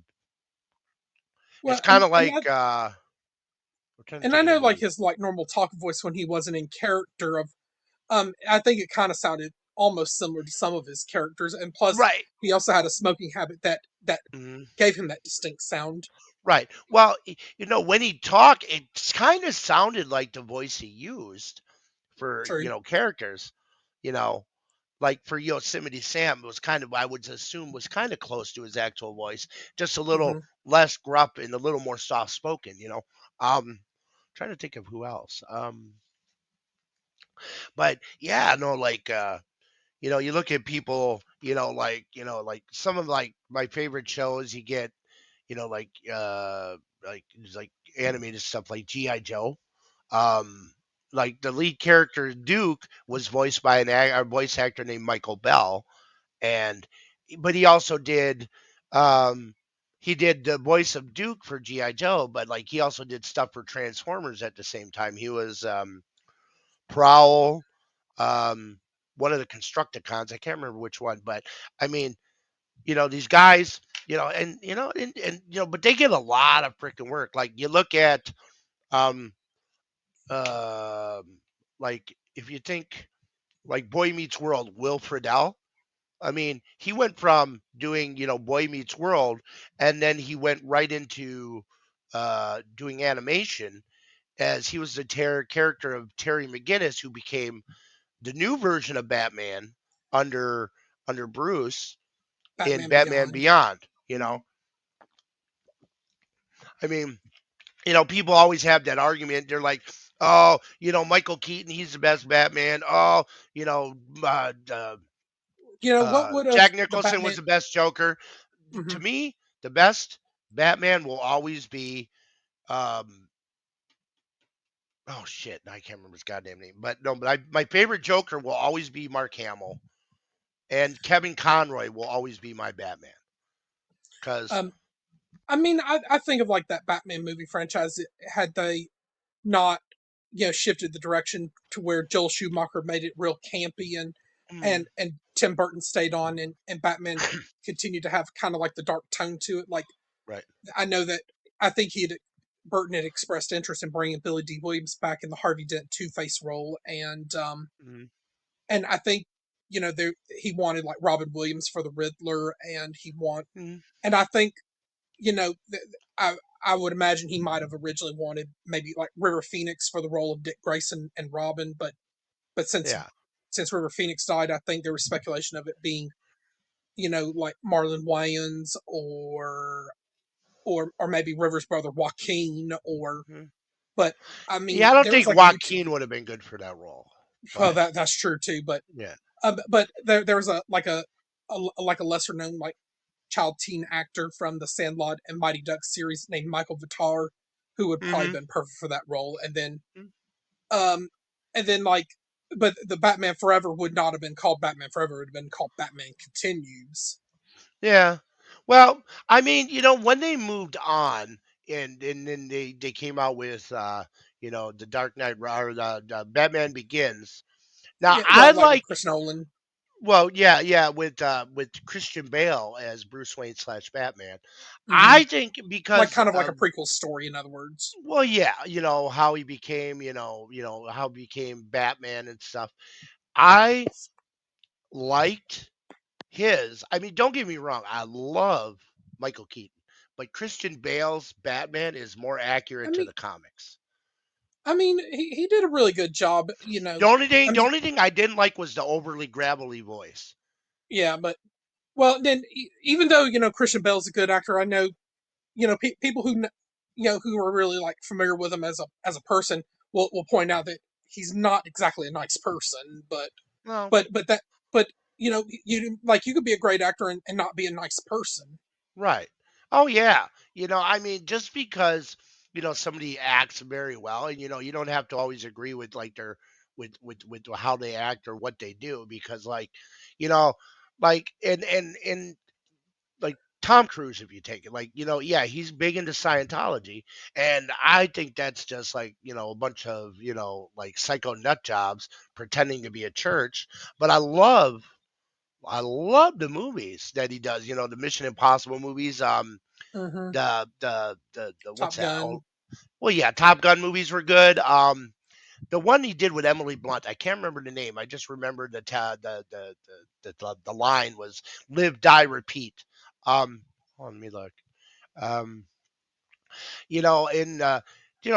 Well, It's kind of and like I'm trying to and I think of the know like movie. his like normal talk voice when he wasn't in character of I think it kind of sounded almost similar to some of his characters, and plus Right. he also had a smoking habit that Mhm. gave him that distinct sound. Right. Well, when he talked, it kind of sounded like the voice he used for, True. characters. You know, like for Yosemite Sam, it was kind of, I would assume, was kind of close to his actual voice, just a little Hmm. less gruff and a little more soft spoken. Trying to think of who else. But yeah, no, like you look at people, like some of like my favorite shows you get, like animated stuff like G.I. Joe. Um like the lead character Duke was voiced by a voice actor named Michael Bell, and but um he did the voice of Duke for G.I. Joe, but like he also did stuff for Transformers at the same time. He was Prowl, um, one of the Constructicons. I can't remember which one, but I mean, these guys, but they get a lot of freaking work. Like you look at, um, like if you think like Boy Meets World, Will Friedle. I mean, he went from doing, Boy Meets World, and then he went right into doing animation, as he was the character of Terry McGinnis, who became the new version of Batman under Bruce in Batman Batman Beyond. Beyond. I mean, people always have that argument. They're like, oh, Michael Keaton, he's the best Batman. Oh, you know, You know what would have Jack the Nicholson was Batman? the best Joker. Hmm. To me, the best Batman will always be, um, oh shit, I can't remember his goddamn name, but no, but my favorite Joker will always be Mark Hamill, and Kevin Conroy will always be my Batman. Because Um, I mean, I think of like that Batman movie franchise. Had they not, shifted the direction to where Joel Schumacher made it real campy, and mm, and Tim Burton stayed on, and Batman continued to have kind of like the dark tone to it. Like right. I know that I think Burton had expressed interest in bringing Billy D. Williams back in the Harvey Dent Two Face role, Mm, and I think there he wanted like Robin Williams for the Riddler, mm, and I think you know I I would imagine he might have originally wanted maybe like River Phoenix for the role of Dick Grayson and Robin, but yeah. since River Phoenix died, I think there was speculation of it being like Marlon Wayans or maybe River's brother Joaquin or Mm. but I mean Yeah, I don't there was think like a YouTube. Joaquin would have been good for that role. Well, But that's true too, yeah. but there was like a lesser known like child teen actor from the Sandlot and Mighty Ducks series named Michael Vitar, who would probably Hmm. been perfect for that role. Um, and then like, but the Batman Forever would not have been called Batman Forever; it would have been called Batman Continues. Yeah. Well, I mean, when they moved on, and then they came out with the Dark Knight, or the Batman Begins. Now Yeah, I well, like with like, Chris Nolan. well, yeah, with Christian Bale as Bruce Wayne / Batman. Hmm. I think Like because kind of like a of, prequel story, in other words. well, yeah, how he became, how he became Batman and stuff. I liked his. I mean, don't get me wrong, I love Michael Keaton, but Christian Bale's Batman is more I accurate to mean, the comics. he did a really good job. I The mean, only thing I didn't like was the overly gravelly voice. yeah, but well, then even though Christian Bale's a good actor, I know people who who are really like familiar with him as a person will point out that he's not exactly a nice person, Well, but but you could be a great actor and not be a nice person. right. Oh yeah. I mean, just because somebody acts very well, and you don't have to always agree with like their with how they act or what they do, because like you know like and like Tom Cruise, if you take it, like, yeah, he's big into Scientology. And I think that's just like, a bunch of, like psycho nut jobs pretending to be a church. But I love the movies that he does, the Mission Impossible movies. Mm-hmm. The what's Top that? Oh, Gun. well, yeah, Top Gun movies were good. The one he did with Emily Blunt, I can't remember the name. I just remember the line was "Live, die, repeat." Let me look. Um,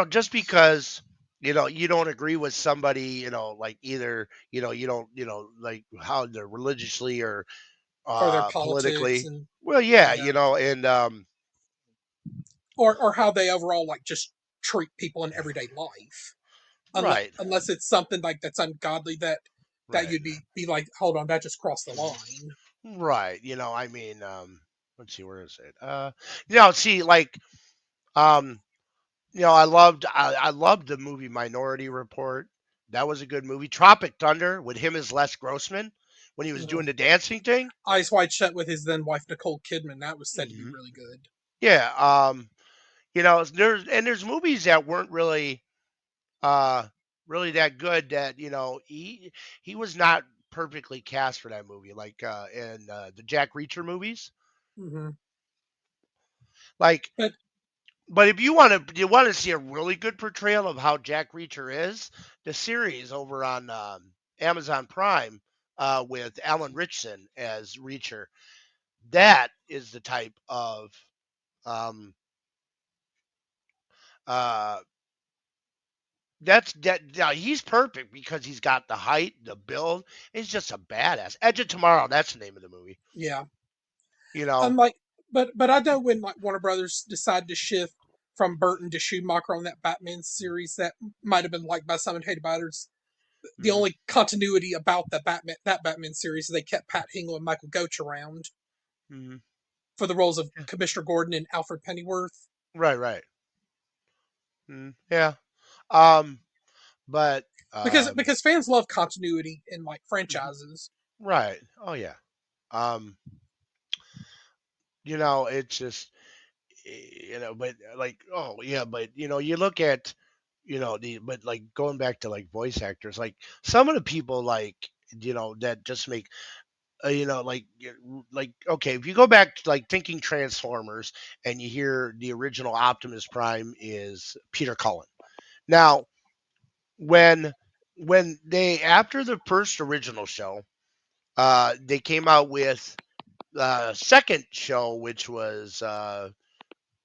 just because you don't agree with somebody, like either you don't like how they're religiously or Or their politics, politically. and Well, yeah, yeah, and or how they overall like just treat people in everyday life. right, Unless it's something like that's ungodly, that right, you'd be like, hold on, that just crossed the line. right. I mean, let's see, where is it? See, like, um, I loved the movie Minority Report. That was a good movie. Tropic Thunder with him as Les Grossman when he was Mhm. doing the dancing thing. Eyes Wide Shut with his then wife Nicole Kidman, that was said to be Hmm. really good. Yeah. There's movies that weren't uh really that good that he was not perfectly cast for that movie, like in the Jack Reacher movies. Hmm. Like, But but if you want to see a really good portrayal of how Jack Reacher is, the series over on Amazon Prime with Alan Richson as Reacher, that is the type of um, uh, that. Now he's perfect because he's got the height, the build. He's just a badass. Edge of Tomorrow. That's the name of the movie. yeah, You know. unlike but I know when like Warner Brothers decided to shift from Burton to Schumacher on that Batman series that might have been liked by some and hated by others. The Mhm, only continuity about that Batman series is they kept Pat Hingle and Michael Goetsch around mhm. for the roles of Yeah. Commissioner Gordon and Alfred Pennyworth. Right. Right. Yeah. Um. But Because fans love continuity in like mhm, franchises. right. Oh yeah. Um. It's just but like, oh yeah, but you look at but like going back to like voice actors, like some of the people like that just make like okay, if you go back to like thinking Transformers and you hear the original Optimus Prime is Peter Cullen. Now, when they after the first original show, they came out with second show, which was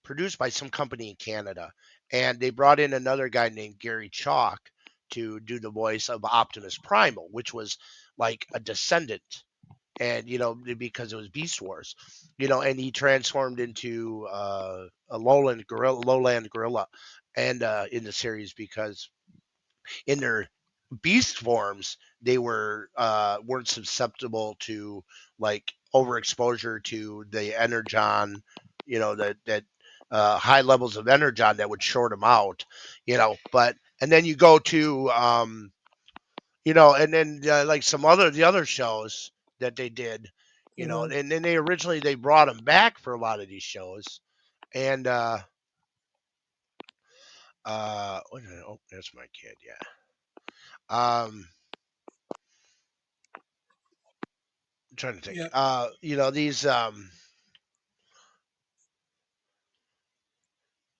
produced by some company in Canada, and they brought in another guy named Gary Chalk to do the voice of Optimus Primal, which was like a descendant, and because it was Beast Wars, and he transformed into a lowland gorilla, and in the series because in their beast forms they weren't susceptible to like overexposure to the energon, that high levels of energon that would short them out, but and then you go to and then like the other shows that they did, Hmm. and then they originally they brought them back for a lot of these shows, and oh, there's my kid, yeah. I'm trying to think. Yeah, These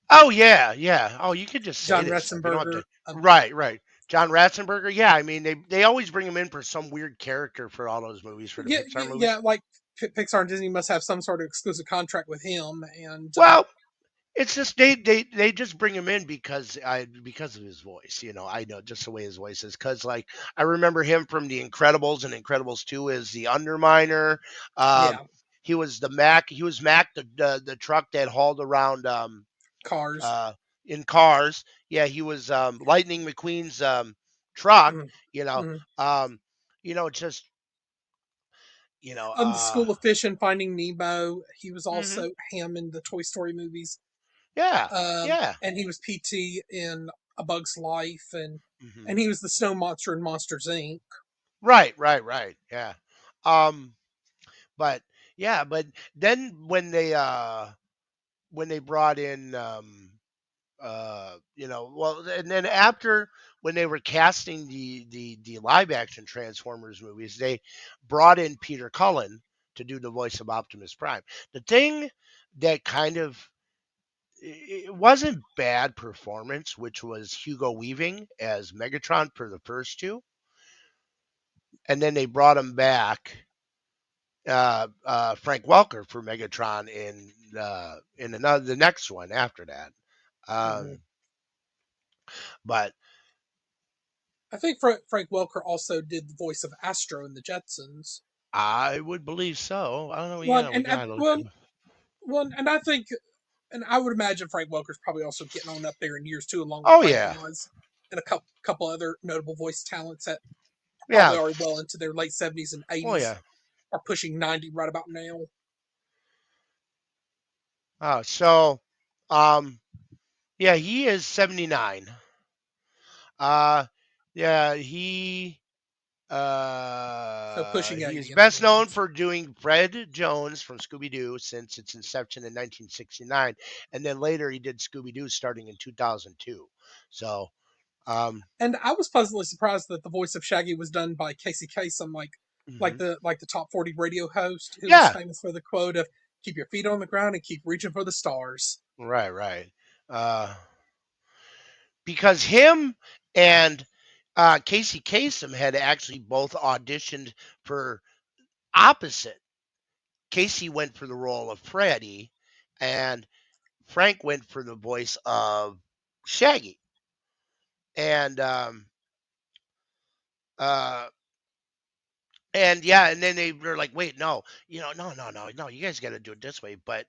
oh yeah, yeah. Oh, you could just say John this stuff. You don't have Ratzenberger. to. Right, right. John Ratzenberger. Yeah, I mean they always bring him in for some weird character for all those movies, for the Yeah, Pixar yeah. movies. Like Pixar and Disney must have some sort of exclusive contract with him, and Well, it's just they just bring him in because of his voice. I know just the way his voice is. Because like I remember him from The Incredibles and Incredibles 2 as the Underminer. Um, yeah, he was the Mac. He was Mac, the truck that hauled around Cars. uh, in Cars. Yeah, he was Lightning McQueen's truck. Mm-hmm. You know, Mm-hmm. um, just On the School of Fish and Finding Nemo, he was mhm, also Ham in the Toy Story movies. yeah, yeah, And he was PT in A Bug's Life, hmm, and he was the snow monster in Monsters Inc. right, right, right, yeah. Um, but yeah, but then when they brought in well, and then after when they were casting the live action Transformers movies, they brought in Peter Cullen to do the voice of Optimus Prime. The thing that kind of it wasn't bad performance, which was Hugo Weaving as Megatron for the first two, and then they brought him back, Frank Welker for Megatron in another the next one after that. Hmm. Um, but I think Frank Welker also did the voice of Astro in the Jetsons. I would believe so. I don't know. One Yeah, we and gotta look one him. one, and I think, and I would imagine Frank Welker's probably also getting on up there in years too, along with Oh Frank yeah, Oz and a couple other notable voice talents that are probably yeah. already well into their late 70s and Oh 80s, yeah. are pushing 90 right about now. So, um, yeah, he is 79. Uh, yeah, So pushing he's 80 in other best known words. for doing Fred Jones from Scooby Doo since its inception in 1969, and then later he did Scooby Doo starting in 2002. So, um, And I was pleasantly surprised that the voice of Shaggy was done by Casey Kasem, mhm. like the top 40 radio host who was Yeah, famous for the quote of "Keep your feet on the ground and keep reaching for the stars." right, right. Uh, because him and Casey Kasem had actually both auditioned for opposite. Casey went for the role of Freddy, and Frank went for the voice of Shaggy. And uh, and yeah, and then they were like, "Wait, no, no, you guys got to do it this way." But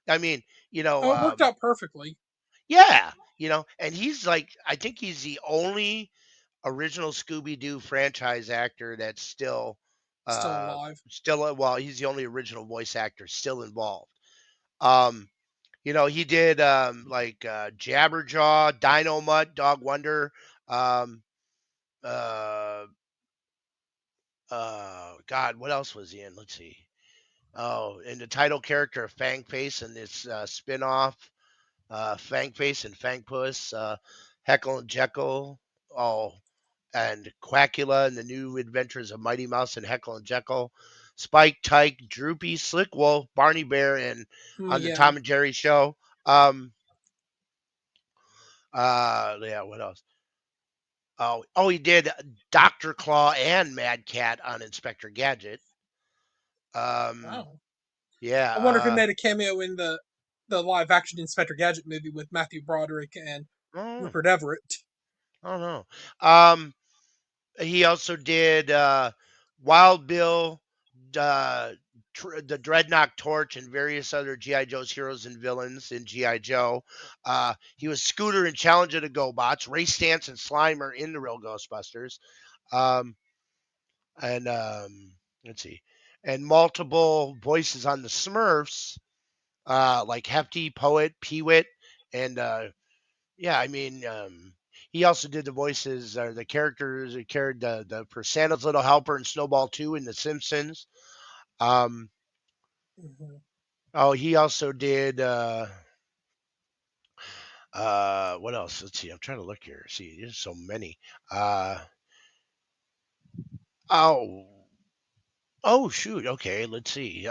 I mean, you know, Oh, it worked out perfectly. yeah, and he's like, I think he's the only original Scooby Doo franchise actor that's Still uh, alive. well, he's the only original voice actor still involved. Um, he did like Jabberjaw, Dino Mutt, Dog Wonder, um, uh, God, what else was he in? Let's see. Oh, and the title character of Fang Face and this spin-off, Fang Face and Fang Puss, Heckle and Jekyll. Oh, and Quackula and the New Adventures of Mighty Mouse and Heckle and Jekyll, Spike, Tyke, Droopy, Slick Wolf, Barney Bear, and on the Yeah. Tom and Jerry show. Yeah, what else? Oh, he did Doctor Claw and Mad Cat on Inspector Gadget. Um, Wow. yeah. I wonder if he made a cameo in the live action Inspector Gadget movie with Matthew Broderick and Oh, Rupert Everett. I don't know. Um, he also did Wild Bill, uh, the Dreadnought Torch, and various other GI Joe's heroes and villains in GI Joe. He was Scooter in Challenge of the GoBots, Ray Stantz and Slimer in the Real Ghostbusters. Um, and let's see, and multiple voices on the Smurfs, like Hefty, Poet, Peewit, and yeah, I mean, he also did the voices or the characters that carried the for Santa's Little Helper and Snowball 2 in The Simpsons. Um, Hmm. oh, he also did what else? Let's see. I'm trying to look here. See, there's so many. Uh, oh, oh shoot. Okay, let's see.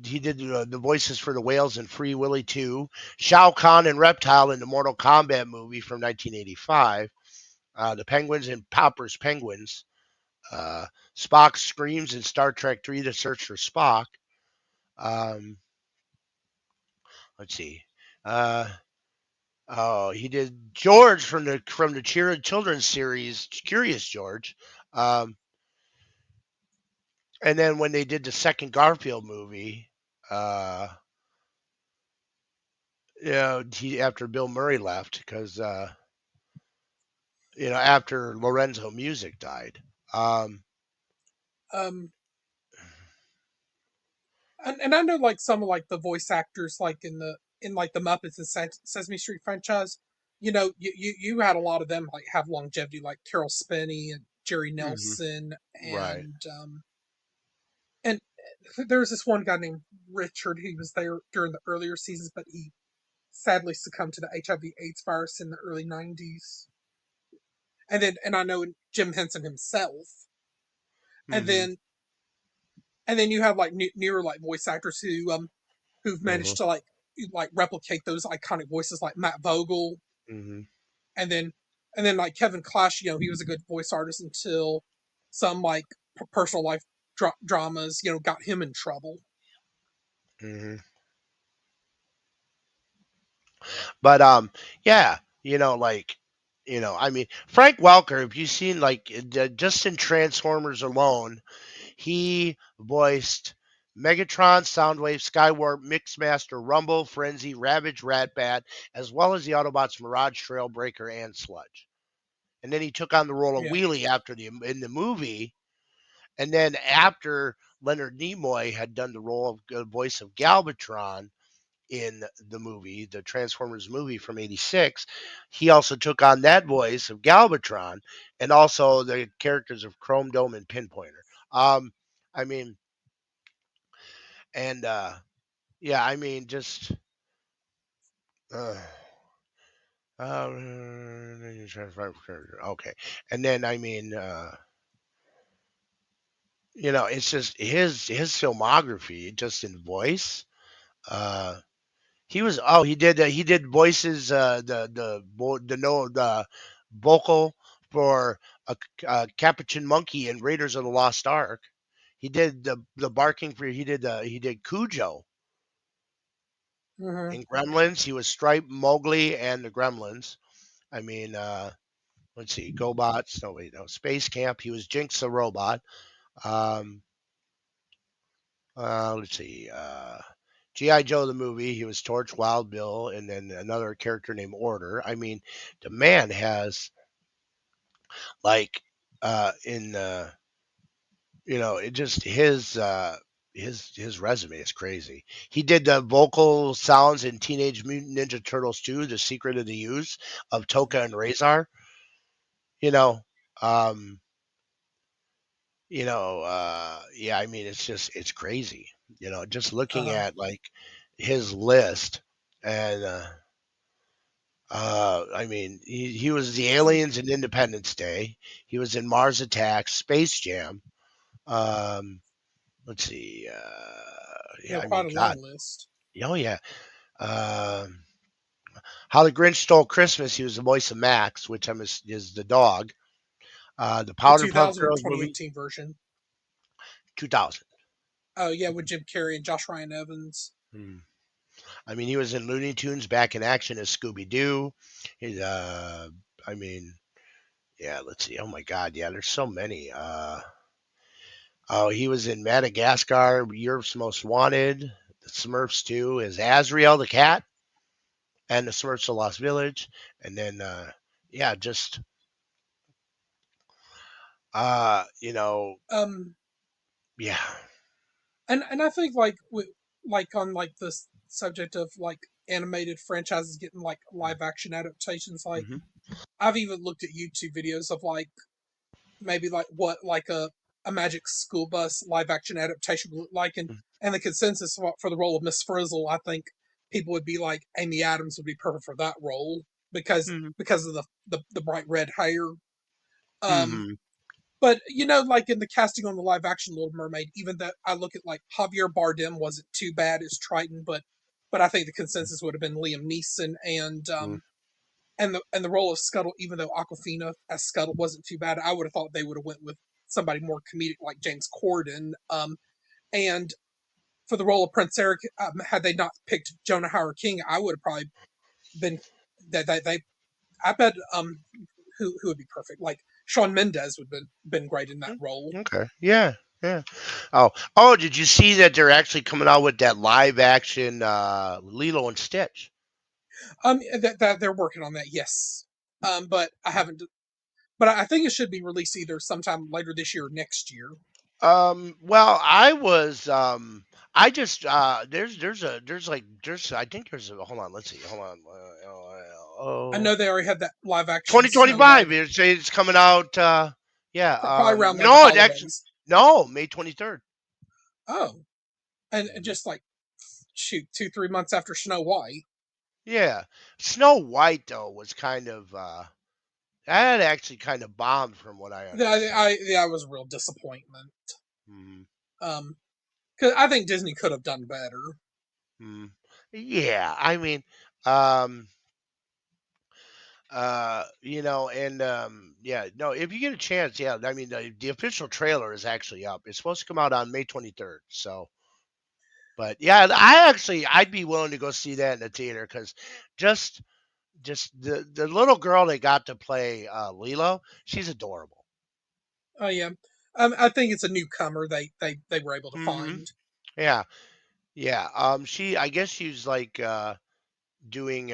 He did the voices for the whales in Free Willy 2, Shao Kahn and Reptile in the Mortal Kombat movie from 1985, the Penguins in Popper's Penguins, uh, Spock screams in Star Trek 3: The Search for Spock. Um, let's see. Uh, oh, he did George from the children's series Curious George. Um, and then when they did the second Garfield movie, he after Bill Murray left because after Lorenzo Music died. Um, Um, and I know like some of like the voice actors like in like the Muppets and Sesame Street franchise. You had a lot of them like have longevity, like Carol Spinney and Jerry hmm Nelson, right. and there was this one guy named Richard. He was there during the earlier seasons, but he sadly succumbed to the HIV/AIDS virus in the early '90s. And I know Jim Henson himself, and hmm then and then you have like newer like voice actors who've managed to like replicate those iconic voices like Matt Vogel, Mm-hmm. and then like Kevin Clash. He was a good voice artist until some like personal life dramas got him in trouble. Mm-hmm. But yeah, I mean, Frank Welker. If you've seen like just in Transformers alone, he voiced Megatron, Soundwave, Skywarp, Mixmaster, Rumble, Frenzy, Ravage, Ratbat, as well as the Autobots Mirage, Trailbreaker, and Sludge. And then he took on the role of Yeah. Wheelie in the movie. And then after Leonard Nimoy had done the role of voice of Galvatron in the movie, the Transformers movie from '86, he also took on that voice of Galvatron and also the characters of Chrome Dome and Pinpointer. I mean, and yeah, I mean, just uh, okay, and then I mean, it's just his filmography, just in voice. Uh, he did voices, the vocal for a Capuchin Monkey in Raiders of the Lost Ark. He did the barking for he did Cujo Mm-hmm. in Gremlins. He was Stripe, Mowgli, and the Gremlins. I mean, let's see, GoBots. No, wait, no, Space Camp. He was Jinx the robot. Um, let's see, G.I. Joe the movie. He was Torch, Wild Bill, and then another character named Order. I mean, the man has like in it just his resume is crazy. He did the vocal sounds in Teenage Mutant Ninja Turtles 2, The Secret of the Use of Toka and Razor. You know, um, yeah, I mean, it's crazy. Just looking Uh-huh. at like his list, and I mean, he was the Um, aliens in Independence Day. He was in Mars Attacks, Space Jam. Um, let's see. Yeah, I quite mean, a God, long list. oh yeah. Um, How the Grinch Stole Christmas. He was the voice of Max, which is the dog. The The Powderpuff 2000 or Girls movie, 2018 version. 2000. Oh yeah, with Jim Carrey and Josh Ryan Evans. Hmm. I mean, he was in Looney Tunes Back in Action as Scooby Doo. I mean, yeah, let's see. Oh my God, yeah, there's so many. Oh, he was in Madagascar, Europe's Most Wanted, The Smurfs 2, as Azrael the cat, and The Smurfs of Lost Village, and then yeah, just uh, you know, Um, yeah. and I think like on like this subject of like animated franchises getting like live action adaptations, like Hmm. I've even looked at YouTube videos of like maybe like what like a Magic School Bus live action adaptation would look like, and the consensus for the role of Miss Frizzle, I think people would be like Amy Adams would be perfect for that role Hmm. because of the bright red hair. Um, Hmm. but like in the casting on the live action Little Mermaid, even that I look at like Javier Bardem wasn't too bad as Triton, but I think the consensus would have been Liam Neeson and the role of Scuttle, even though Aquafina as Scuttle wasn't too bad, I would have thought they would have went with somebody more comedic like James Corden. And for the role of Prince Eric, had they not picked Jonah Howard King, I would have probably been that they. I bet who would be perfect? Like Shawn Mendes would have been great in that role. Okay. Yeah. Yeah. Oh, did you see that they're actually coming out with that live action Lilo and Stitch? That they're working on that, yes. But I haven't. But I think it should be released either sometime later this year or next year. Well, I just there's I think there's a hold on, let's see, hold on, I oh, know they already had that live action Snow 2025. White, It's coming out. Yeah. probably around like the No, it actually holidays. no May 23rd. Oh, and just like shoot 2-3 months after Snow White. Yeah, Snow White though was kind of that actually kind of bombed from what I Yeah, understand. yeah, it was a real disappointment. Mhm. Um, Because I think Disney could have done better. Mm. Yeah, I mean, um, and yeah, no, if you get a chance, yeah, I mean, the official trailer is actually up. It's supposed to come out on May 23rd. So, but yeah, I'd be willing to go see that in the theater because just just the little girl they got to play Lilo, she's adorable. Oh yeah, I think it's a newcomer they were able to Hmm. find. Yeah, yeah. I guess she's like doing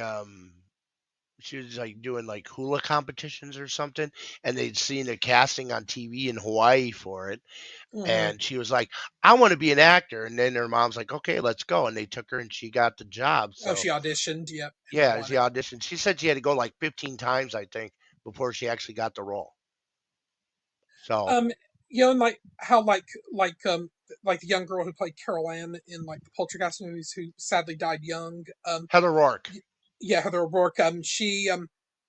she was like doing like hula competitions or something, and they'd seen a casting on TV in Hawaii for it, Hmm. and she was like, "I want to be an actor," and then her mom's like, "Okay, let's go," and they took her, and she got the job. Oh, So she auditioned, yep, and yeah, won she it. auditioned. She said she had to go like 15 times, I think, before she actually got the role. So Um, and like how like the young girl who played Carol Ann in like the Poltergeist movies, who sadly died young. Heather Rourke. Yeah, Heather O'Rourke. She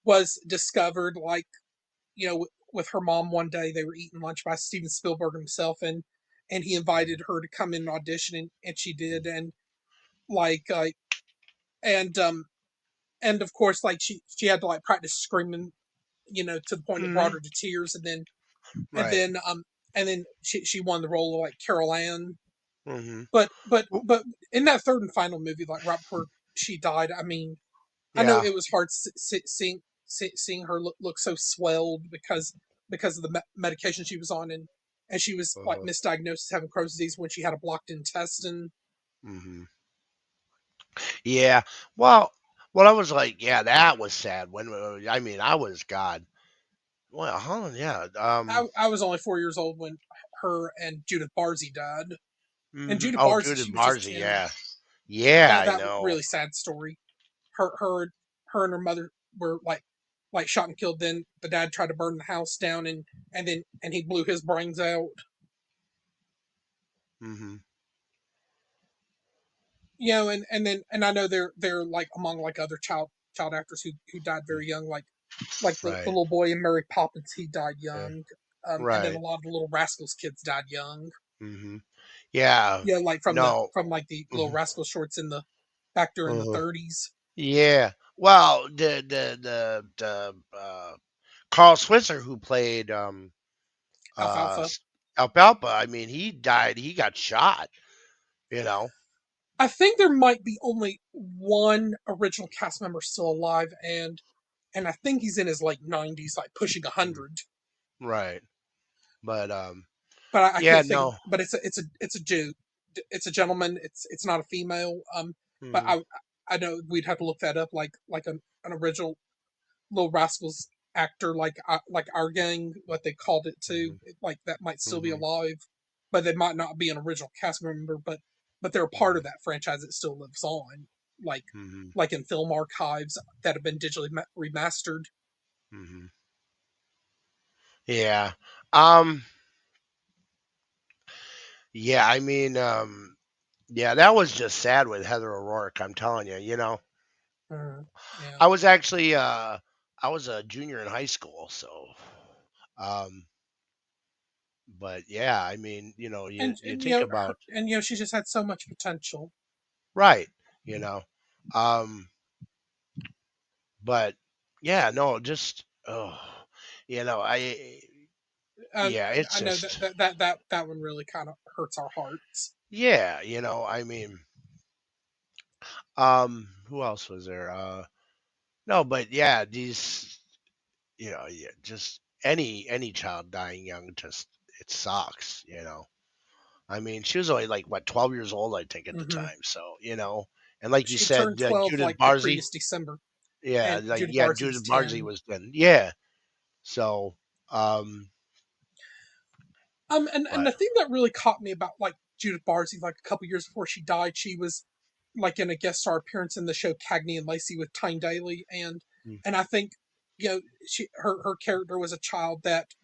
was discovered like with her mom one day. They were eating lunch by Steven Spielberg himself, and he invited her to come in and audition, and she did, and like and and of course like she had to like practice screaming, to the point it brought Hmm. her to tears, and Right. then she won the role of like Carol Ann. Hmm. But in that third and final movie, like right before she died, I mean, I know Yeah. it was hard seeing her look so swelled because of the medication she was on, and she was like Uh-huh. misdiagnosed as having Crohn's disease when she had a blocked intestine. Hmm. Yeah. Well, I was like, yeah, that was sad. When I mean, I was God. Well, huh? Yeah. I was only 4 years old when her and Judith Barzey died. And Judith Oh, Barzey, Judith she was just Barzey. 10. Yeah. Yeah, I That know. really sad story. Her and her mother were like shot and killed. Then the dad tried to burn the house down, and he blew his brains out. Hmm. And I know they're like among like other child actors who died very young, like the Right. little boy in Mary Poppins, he died Yeah. young. And then a Right. lot of the Little Rascals kids died young. Hmm. Yeah. Yeah, like No. from like the Little Mhm. Rascal shorts in the back during the Uh-huh. 30s. Yeah. Well, Carl Switzer who played Alfalfa. Alfalfa, I mean, he died. He got shot. You know. I think there might be only one original cast member still alive, and I think he's in his like 90s, like pushing Mhm. 100. Right. But But I yeah, can't think of. no. But it's a Jew. It's a gentleman. It's not a female. But Hmm. I know we'd have to look that up, like an original Little Rascals actor, like our gang, what they called it too. Hmm. Like that might still be Hmm. alive, but they might not be an original cast member. But they're a part of that franchise that still lives on, like Hmm. like in film archives that have been digitally remastered. Hmm. Yeah. Um. Yeah. I mean. Yeah. That was just sad with Heather O'Rourke. I'm telling you. You know. Yeah, I was actually. I was a junior in high school. So. Um. But yeah. I mean. You and think about she just had so much potential. right. You know. Um. But yeah. No. Just. Oh. I. Uh, Yeah. It's I know that just. that one really kind of hurts our hearts. Yeah. I mean. Who else was there? No, but yeah, these, yeah, just any child dying young, just it sucks. I mean, she was only like what 12 years old, I think, at the Hmm. time. So, and like you She said, turned 12 Judith like the Barzey, previous December, yeah, and like Judith yeah, Barzey was Judith Barzey 10. was then, yeah. So, And but the thing that really caught me about like Judith Barzey, like a couple years before she died, she was like in a guest star appearance in the show Cagney and Lacey with Tyne Daly, and I think her character was a child that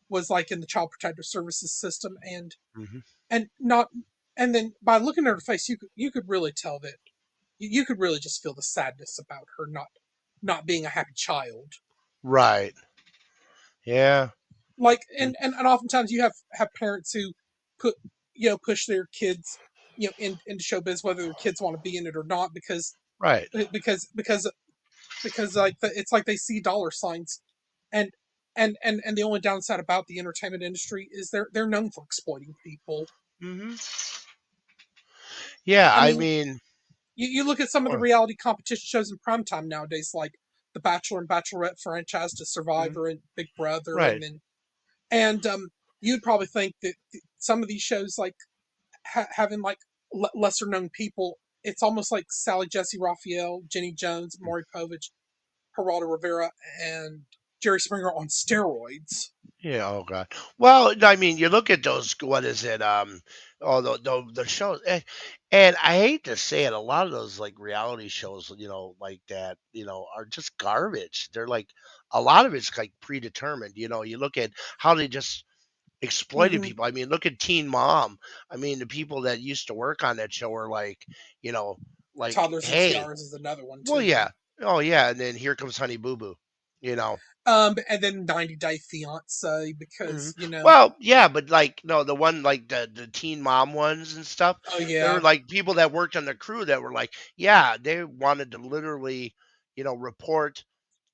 was like in the Child Protective Services system, mm-hmm, and not and then by looking at her face, you could really tell that you could really just feel the sadness about her not being a happy child. right, yeah, Like and and oftentimes you have parents who put push their kids, into showbiz, whether their kids want to be in it or not, because Right. because because like it's like they see dollar signs, and and the only downside about the entertainment industry is they're known for exploiting people. Hmm. Yeah, I I mean, mean, you look at some of the reality competition shows in primetime nowadays, like the Bachelor and Bachelorette franchise to mhm, Survivor and Big Brother, right. and you'd probably think that some of these shows, like having like lesser known people, it's almost like Sally Jesse Raphael, Jenny Jones, Maury Povich, Geraldo Rivera, and Jerry Springer on steroids. Yeah, oh god. Well, no, I mean, you look at those. What is it? Oh, the shows, and I hate to say it, a lot of those like reality shows, like that, are just garbage. They're like a lot of it's like predetermined. You look at how they just exploited Mm-hmm. people. I mean, look at Teen Mom. I mean, the people that used to work on that show are like, you know, like, Toddlers and hey, Tiaras is another one well, too. yeah, oh yeah, and then here comes Honey Boo Boo. You know. And then 90 Day Fiance, Mhm. because Well, yeah, but like no, the one like the Teen Mom ones and stuff, oh there were yeah, like people that worked on the crew that were like, yeah, they wanted to literally, report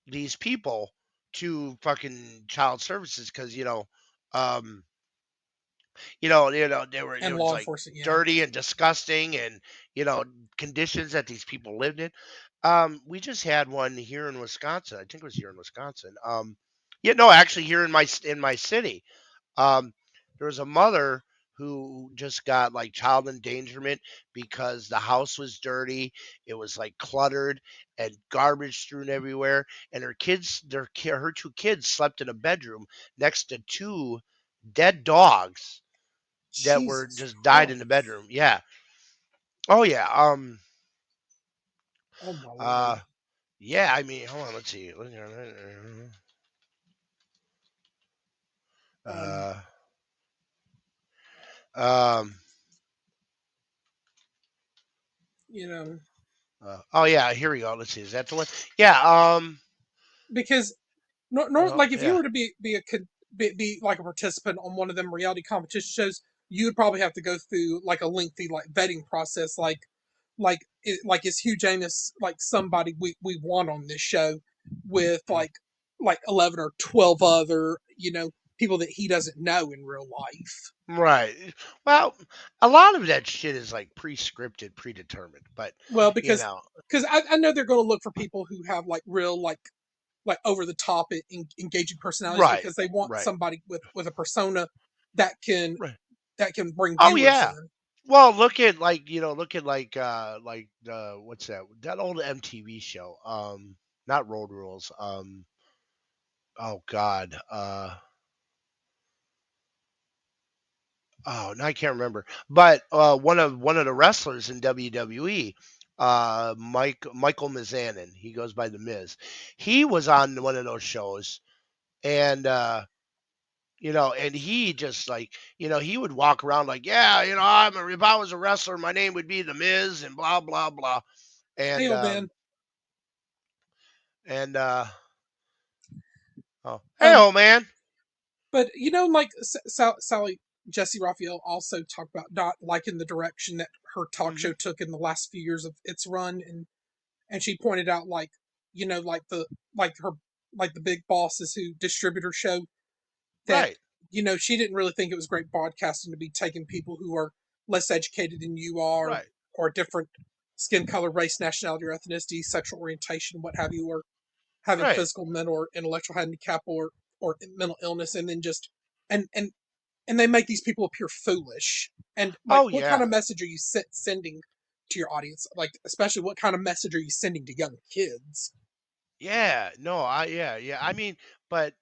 these people to fucking child services because um, they were and it was law like enforcement, yeah. dirty and disgusting and you know conditions that these people lived in. We just had one here in Wisconsin. I think it was here in Wisconsin. Yeah, no, actually here in my city. Um, there was a mother who just got like child endangerment because the house was dirty. It was like cluttered and garbage strewn everywhere. And her two kids slept in a bedroom next to two dead dogs that were Jesus just died in the Christ. bedroom. Yeah. Oh yeah. Oh my Uh. lord. Yeah. I mean, hold on. Let's see. Um, Uh. Um. you know, Oh yeah. Here we go. Let's see. Is that the one? Yeah. because Well, like if you yeah. were to be like a participant on one of them reality competition shows, you would probably have to go through like a lengthy like vetting process, like is Hugh Janus like somebody we want on this show with like 11 or 12 other people that he doesn't know in real life. Right. Well, a lot of that shit is like pre-scripted, predetermined, but Well, you because know, I know they're going to look for people who have like real like over the top engaging personalities, right, because they want right, somebody with a persona that can right. that can bring Oh viewers yeah. in. Well, look at like what's that old MTV show? Not Road Rules. Oh God. Oh, no, I can't remember. But one of the wrestlers in WWE, Michael Mizanin, he goes by the Miz. He was on one of those shows, and and he just like, he would walk around like, yeah, if I was a wrestler, my name would be the Miz, and blah blah blah, Hey, and old man. and uh, oh, hey, Um, old man. but like Sally Jesse Raphael also talked about not liking the direction that her talk Hmm. show took in the last few years of its run, and she pointed out like like her like the big bosses who distribute her show, that Right, she didn't really think it was great broadcasting to be taking people who are less educated than you are, right, or different skin color, race, nationality, or ethnicity, sexual orientation, what have you, or having right. physical, mental, or intellectual handicap, or mental illness, and then just and and and they make these people appear foolish. And like, Oh what kind yeah, of message are you sending to your audience? Like, especially, what kind of message are you sending to young kids? yeah. No, yeah. I mean, but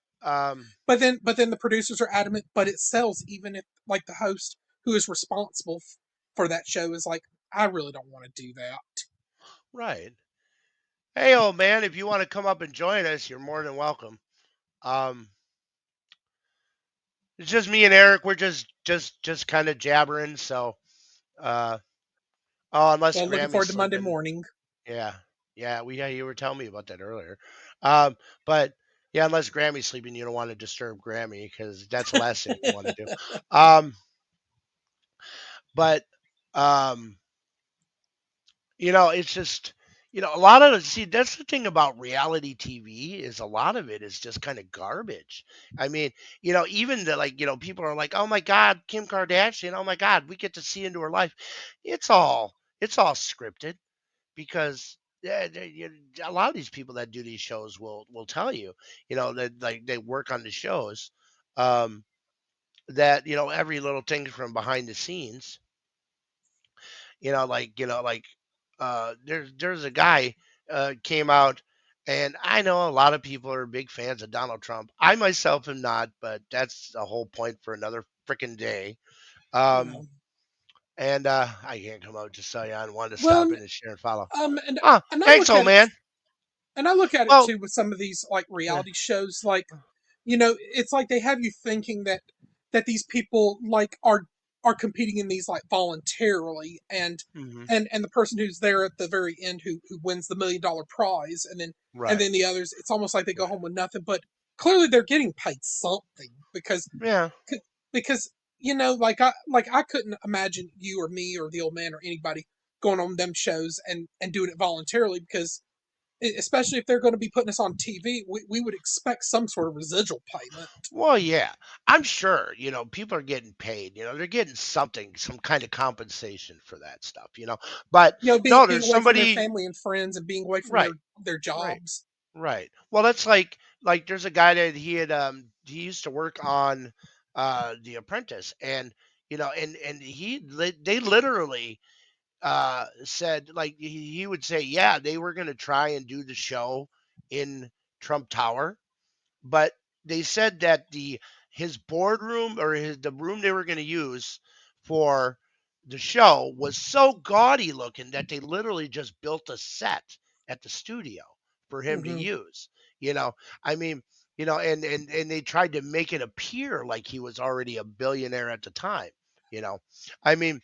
But then the producers are adamant, but it sells, even if like the host who is responsible for that show is like, I really don't want to do that. right. Hey, old man, if you want to come up and join us, you're more than welcome. Um, it's just me and Eric. We're just kind of jabbering. So, uh, oh, unless Well, looking Grammy's forward to Monday sleeping. morning. Yeah, yeah. You were telling me about that earlier. But yeah, unless Grammy's sleeping, you don't want to disturb Grammy because that's the last thing you want to do. Um, But um, it's just a lot of see that's the thing about reality TV is a lot of it is just kind of garbage. I mean, even the like, people are like, "Oh my God, Kim Kardashian! Oh my God, we get to see into her life." It's all scripted because yeah, a lot of these people that do these shows will tell you, that like they work on the shows, um, that every little thing from behind the scenes, like there's a guy came out, and I know a lot of people are big fans of Donald Trump. I myself am not, but that's a whole point for another freaking day. Um, No. and I can't come out to say I wanted to Well, stop in and share and follow. and Ah, and I thanks, look old at it man. and I look at it Well, too with some of these like yeah. reality shows. Like, it's like they have you thinking that these people like are competing in these like voluntarily, Hmm. and the person who's there at the very end who wins the $1 million prize, and Right. then the others, it's almost like they go home with nothing. But clearly they're getting paid something Yeah. because like I couldn't imagine you or me or the old man or anybody going on them shows and doing it voluntarily, because especially if they're going to be putting us on TV, we would expect some sort of residual payment. Well, yeah. I'm sure, people are getting paid. They're getting something, some kind of compensation for that stuff. But Being no, being there's away from their somebody. family and friends and being away from Right. their Right. jobs. Right. Well, that's like there's a guy that he used to work on The Apprentice, and and they literally said, like, he would say, yeah, they were going to try and do the show in Trump Tower, but they said that the his boardroom, or the room they were going to use for the show, was so gaudy looking that they literally just built a set at the studio for him to Hmm. use. You know, I mean, and they tried to make it appear like he was already a billionaire at the time. You know, I mean,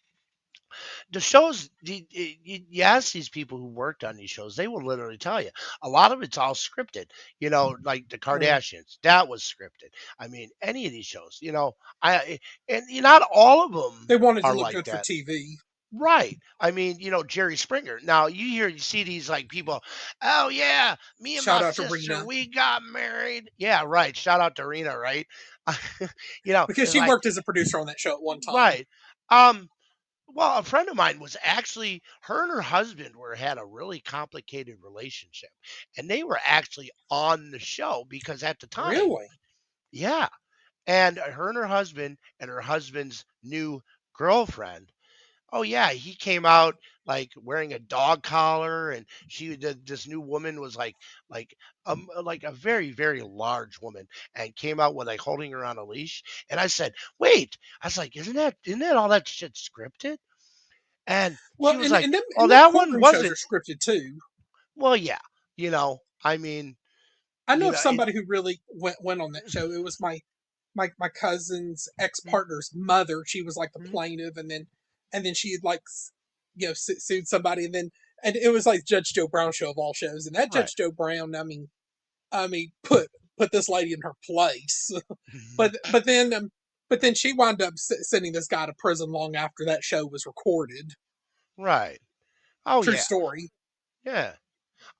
the shows, you ask these people who worked on these shows, they will literally tell you a lot of it's all scripted. Like the Hmm. Kardashians, that was scripted. I mean, any of these shows, I and not all of them They wanted to are look like good for that. TV. Right. I mean, Jerry Springer. Now you see these like people, oh yeah, me and Shout my out to sister, Rena, we got married. Yeah, right. Shout out to Rena, right? because It's she like, worked as a producer on that show at one time. right. Um, well, a friend of mine was actually, her and her husband had a really complicated relationship, and they were actually on the show because at the time, Really? yeah, and her and her husband's new girlfriend. Oh yeah, he came out like wearing a dog collar, and this new woman was like a very very large woman, and came out with like holding her on a leash. And I said, wait, I was like, isn't that all that shit scripted? And Well, she was like, "Oh, and them that one courtroom shows are wasn't." scripted too. Well, yeah, I mean, I know of it, somebody who really went on that show. It was my cousin's ex mm, partner's mother. She was like the mm, plaintiff, and then she had like sued somebody, and it was like Judge Joe Brown show of all shows. And that right. Judge Joe Brown, I mean, put this lady in her place. But then she wound up sending this guy to prison long after that show was recorded. Right. Oh True yeah. story. Yeah.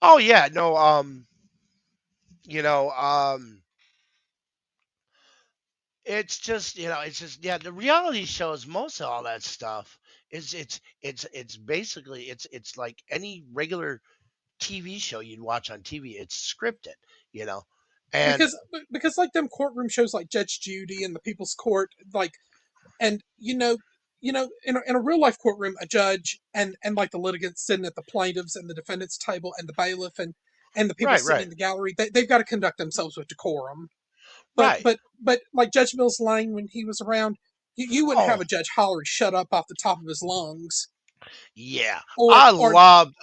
Oh yeah. No. You know. It's just yeah. The reality shows, most of all that stuff is it's basically it's like any regular TV show you'd watch on TV. It's scripted. You know, and Because like them courtroom shows like Judge Judy and the People's Court, like, and in a real life courtroom, a judge and like the litigants sitting at the plaintiffs and the defendants table, and the bailiff and the people right, sitting right, in the gallery, they've got to conduct themselves with decorum. but right. but but like Judge Mills Lane, when he was around, you wouldn't have Oh a Judge holler shut up off the top of his lungs, yeah, or I or loved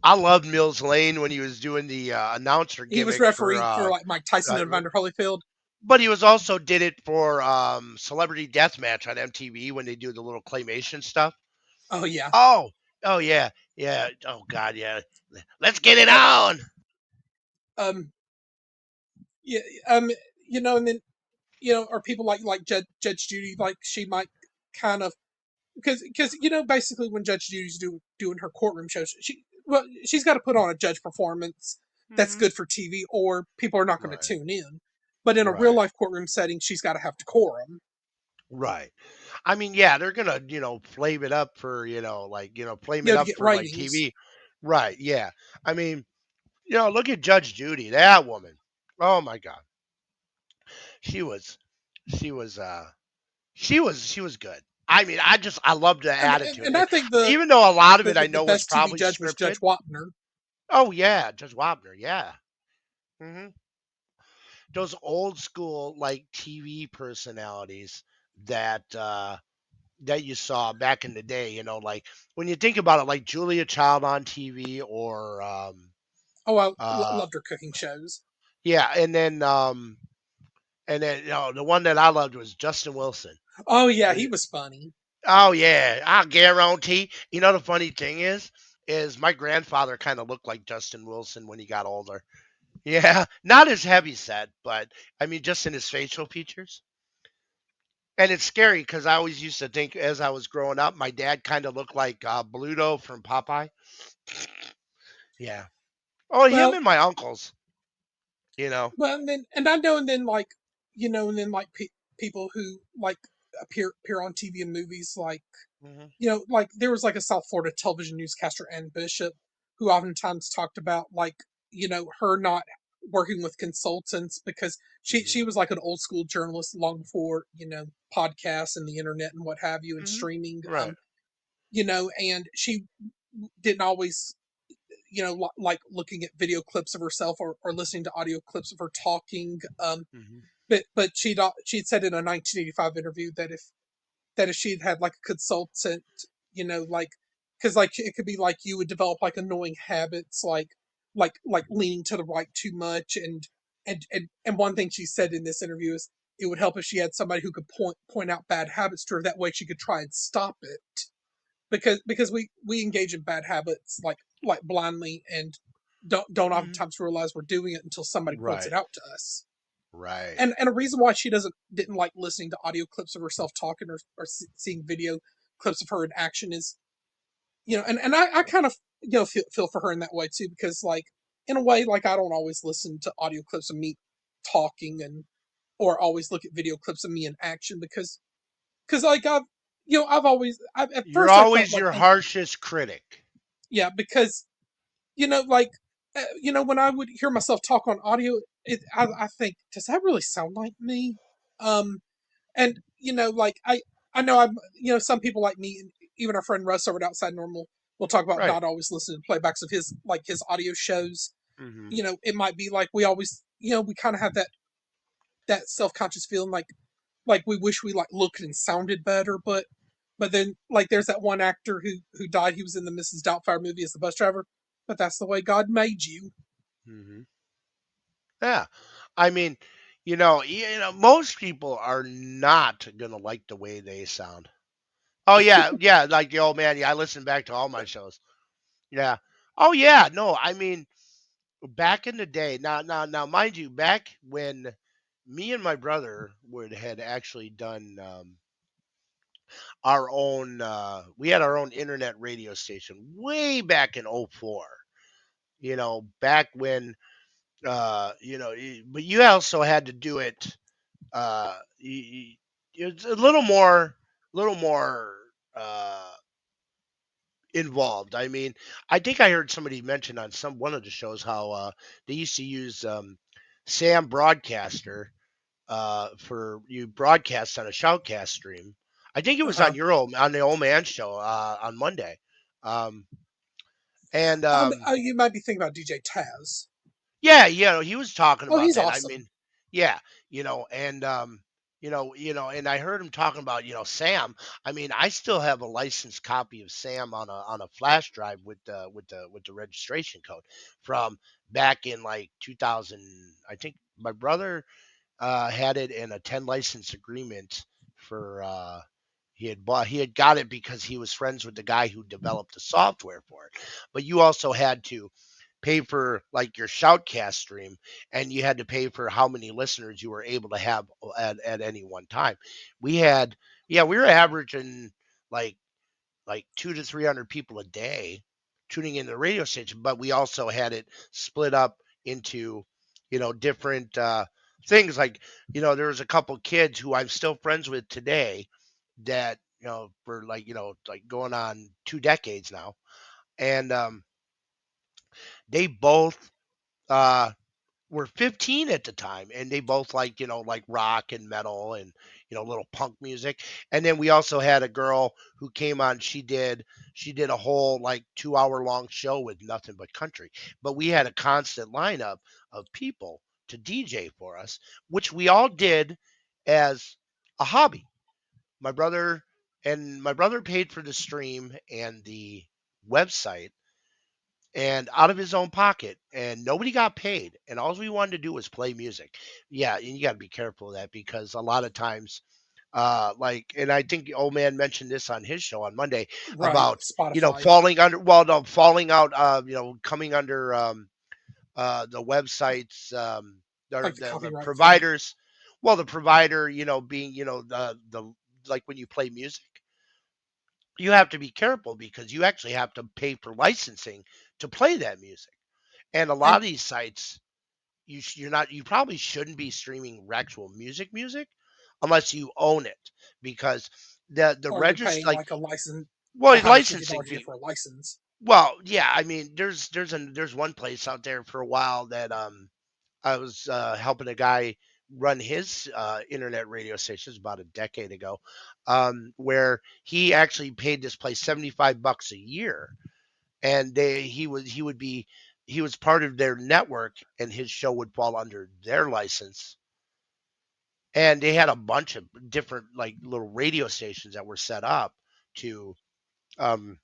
I loved Mills Lane when he was doing the announcer he was gimmick for refereeing for like Mike Tyson and Evander Holyfield. but he was also did it for Celebrity Deathmatch on MTV when they do the little claymation stuff. Oh yeah. Oh, oh yeah, yeah. Oh God, yeah. Let's get it uh, on. um yeah and then or people like Judge Judy, like she might kind of because basically when Judge Judy's doing her courtroom shows, she's got to put on a judge performance that's Hmm. good for TV, or people are not going to Right. tune in. But in a real Right. life courtroom setting, she's got to have decorum. Right. I mean, yeah, they're gonna, flame it up for, flame it To up get for like ratings. TV. Right. Yeah. I mean, look at Judge Judy, that woman. Oh my God. She was, she was, she was good. I mean, I loved the attitude. And I think the Even though a lot of the, it I the know was best TV probably judge was Judge scripted. Wapner. Oh yeah, Judge Wapner. Yeah. Hmm. Those old school like TV personalities that that you saw back in the day. Like when you think about it, like Julia Child on TV, or Oh, I uh, loved her cooking shows. yeah, and then the one that I loved was Justin Wilson. Oh yeah, When he was funny. Oh yeah, I guarantee. The funny thing is my grandfather kind of looked like Justin Wilson when he got older. Yeah, not as heavy set, but I mean just in his facial features. And it's scary because I always used to think as I was growing up, my dad kind of looked like Bluto from Popeye. Yeah. Oh, him Well, and my uncles. You know. Well, and I know, and then like and then like people who like appear on TV and movies, like Hmm. like there was like a South Florida television newscaster, Ann Bishop, who oftentimes talked about like her not working with consultants because Hmm. she was like an old school journalist long before podcasts and the internet and what have you and Hmm. streaming, Right. and she didn't always like looking at video clips of herself or listening to audio clips of her talking. Hmm. But she'd said in a 1985 interview that if she'd had like a consultant, like because like it could be like you would develop like annoying habits, like leaning to the right too much, and one thing she said in this interview is it would help if she had somebody who could point out bad habits to her. That way she could try and stop it because we engage in bad habits like blindly and don't Hmm. oftentimes realize we're doing it until somebody points it Right. out to us. Right. And a reason why she didn't like listening to audio clips of herself talking or seeing video clips of her in action is and I kind of feel for her in that way too because like in a way like I don't always listen to audio clips of me talking and or always look at video clips of me in action because like I've always at You're first I felt always like your harshest critic. yeah, because like when I would hear myself talk on audio, I think, does that really sound like me? Um, and like I know I'm some people like me, and even our friend Russ over at Outside Normal will talk about Right. not always listening to playbacks of his audio shows. Hmm. It might be like we always we kind of have that self conscious feeling like we wish we like looked and sounded better, but then like there's that one actor who died. He was in the Mrs. Doubtfire movie as the bus driver, but that's the way God made you. Hmm. Yeah. I mean, most people are not gonna like the way they sound. Oh yeah, yeah, like the old man. Yeah, I listen back to all my shows. Yeah. Oh yeah. No, I mean, back in the day. Now, mind you, back when me and my brother would had actually done our own. We had our own internet radio station way back in '04. Back when but you also had to do it. It's a little more uh involved. I mean, I think I heard somebody mention on some one of the shows how they used to use Sam Broadcaster for you broadcast on a shoutcast stream. I think it was Uh-huh. on the old man show on Monday. Um, and You might be thinking about DJ Taz. Yeah, he was talking Oh, about he's that. I awesome. mean, yeah, and and I heard him talking about, Sam. I mean, I still have a licensed copy of Sam on a flash drive with the registration code from back in like 2000. I think my brother had it in a 10 license agreement for he had got it because he was friends with the guy who developed the software for it. But you also had to pay for like your shoutcast stream, and you had to pay for how many listeners you were able to have at any one time. We had, yeah, we were averaging like like 200 to 300 people a day tuning in the radio station, but we also had it split up into, different things. Like, there was a couple kids who I'm still friends with today that, for like, like going on 2 decades now. And they both uh, were 15 at the time, and they both like, like rock and metal and, little punk music. And then we also had a girl who came on. She did a whole like 2 hour long show with nothing but country. But we had a constant lineup of people to DJ for us, which we all did as a hobby. My brother paid for the stream and the website, and out of his own pocket, and nobody got paid, and all we wanted to do was play music. Yeah, and you got to be careful of that, because a lot of times, like, and I think old man mentioned this on his show on Monday Right, about, Spotify, falling under, well, no, falling out, coming under, the websites, or like the the copyright thing. providers. Well, the provider, being, the like when you play music, you have to be careful, because you actually have to pay for licensing to play that music. And a lot And of these sites, you probably shouldn't be streaming actual music unless you own it, because the or you're register, paying like, like a license, well, licensing $150 a year fee. for a license. Well, yeah, I mean, there's one place out there for a while that I was helping a guy run his internet radio stations about a decade ago, where he actually paid this place $75 a year, and he was part of their network, and his show would fall under their license. And they had a bunch of different like little radio stations that were set up to, um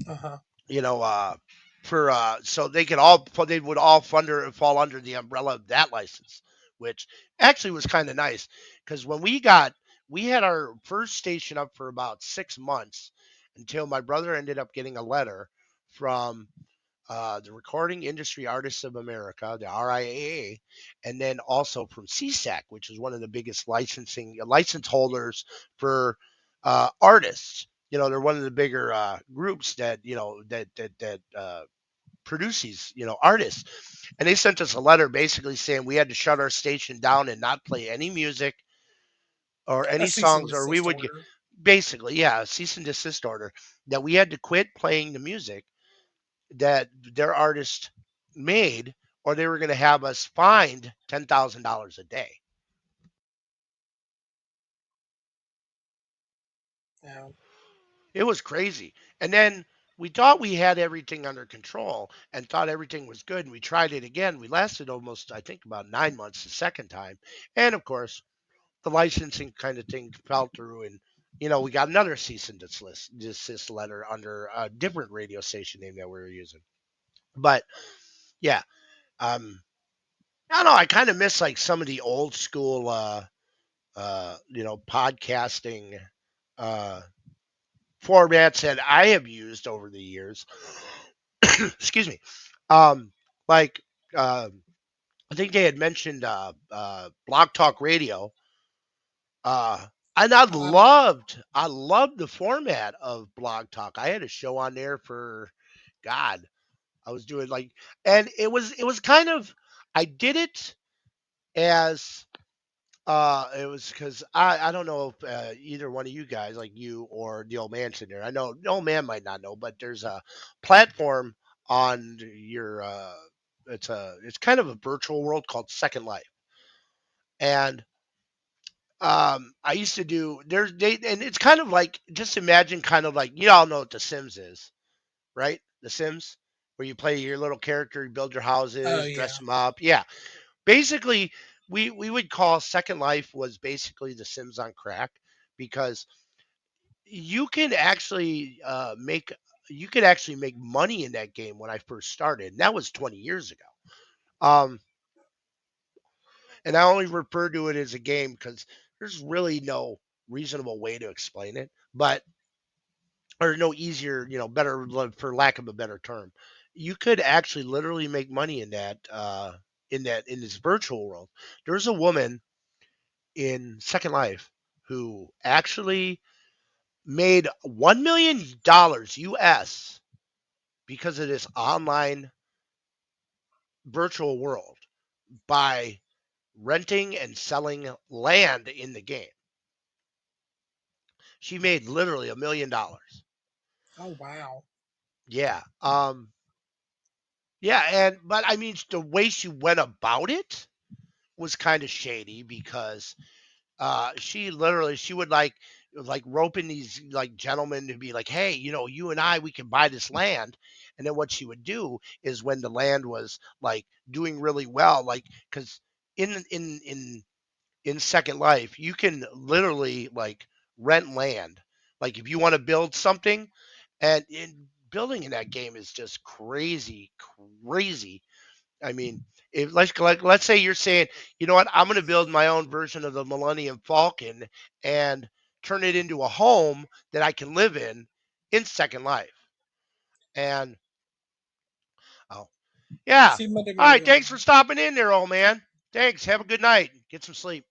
Uh huh. you know for so they would all fall under the umbrella of that license, which actually was kind of nice, because we had our first station up for about 6 months, until my brother ended up getting a letter from the Recording Industry Artists of America, the RIAA, and then also from CSAC, which is one of the biggest license holders for artists. They're one of the bigger groups that produce these artists, and they sent us a letter basically saying we had to shut our station down and not play any music or A any cease and songs, or we desist would get, order. basically, yeah, a cease and desist order, that we had to quit playing the music that their artist made, or they were going to have us fined $10,000 a day. Yeah. It was crazy. And then we thought we had everything under control and thought everything was good. And we tried it again. We lasted almost, I think, about 9 months the second time. And of course, the licensing kind of thing fell through. And, we got another cease and desist letter under a different radio station name that we were using. But yeah, um, I don't know. I kind of miss like some of the old school, podcasting uh, formats that I have used over the years. Excuse me. Um, like, I think they had mentioned Blog Talk Radio. And Um, I loved the format of Blog Talk. I had a show on there for, God, I was doing like, and it was kind of, I did it as, it was because I don't know if either one of you guys, like you or the old man sitting there. I know the old man might not know, but there's a platform on your it's kind of a virtual world called Second Life, and I used to do and it's kind of like, just imagine, kind of like, you all know what The Sims is, right? The Sims, where you play your little character, you build your oh houses, dress yeah. them up, yeah. Basically, we would call Second Life was basically The Sims on crack, because you can actually make money in that game when I first started. And that was 20 years ago. Um, and I only refer to it as a game because there's really no reasonable way to explain it, but or no easier, better, for lack of a better term. You could actually literally make money in in this virtual world. There's a woman in Second Life who actually made $1 million US because of this online virtual world by renting and selling land in the game. She made literally $1 million. Oh wow. Yeah. Yeah, and but I mean the way she went about it was kind of shady because she would like rope in these like gentlemen to be like, hey, you and I, we can buy this land. And then what she would do is when the land was like doing really well, like because in Second Life you can literally like rent land, like if you want to build something, and in building in that game is just crazy, crazy. I mean, if let's say you're saying, you know what, I'm going to build my own version of the Millennium Falcon and turn it into a home that I can live in Second Life. And oh yeah, See Monday all right. morning. Thanks for stopping in there, old man. Thanks. Have a good night. Get some sleep.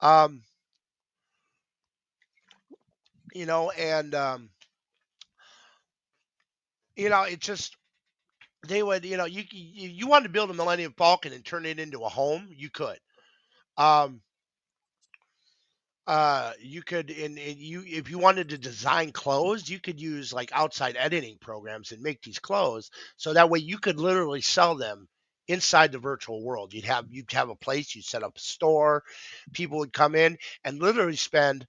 Um, and it just they would, you wanted to build a Millennium Falcon and turn it into a home, you could. Um, you could and you if you wanted to design clothes, you could use like outside editing programs and make these clothes so that way you could literally sell them inside the virtual world. You'd have a place, you'd set up a store, people would come in and literally spend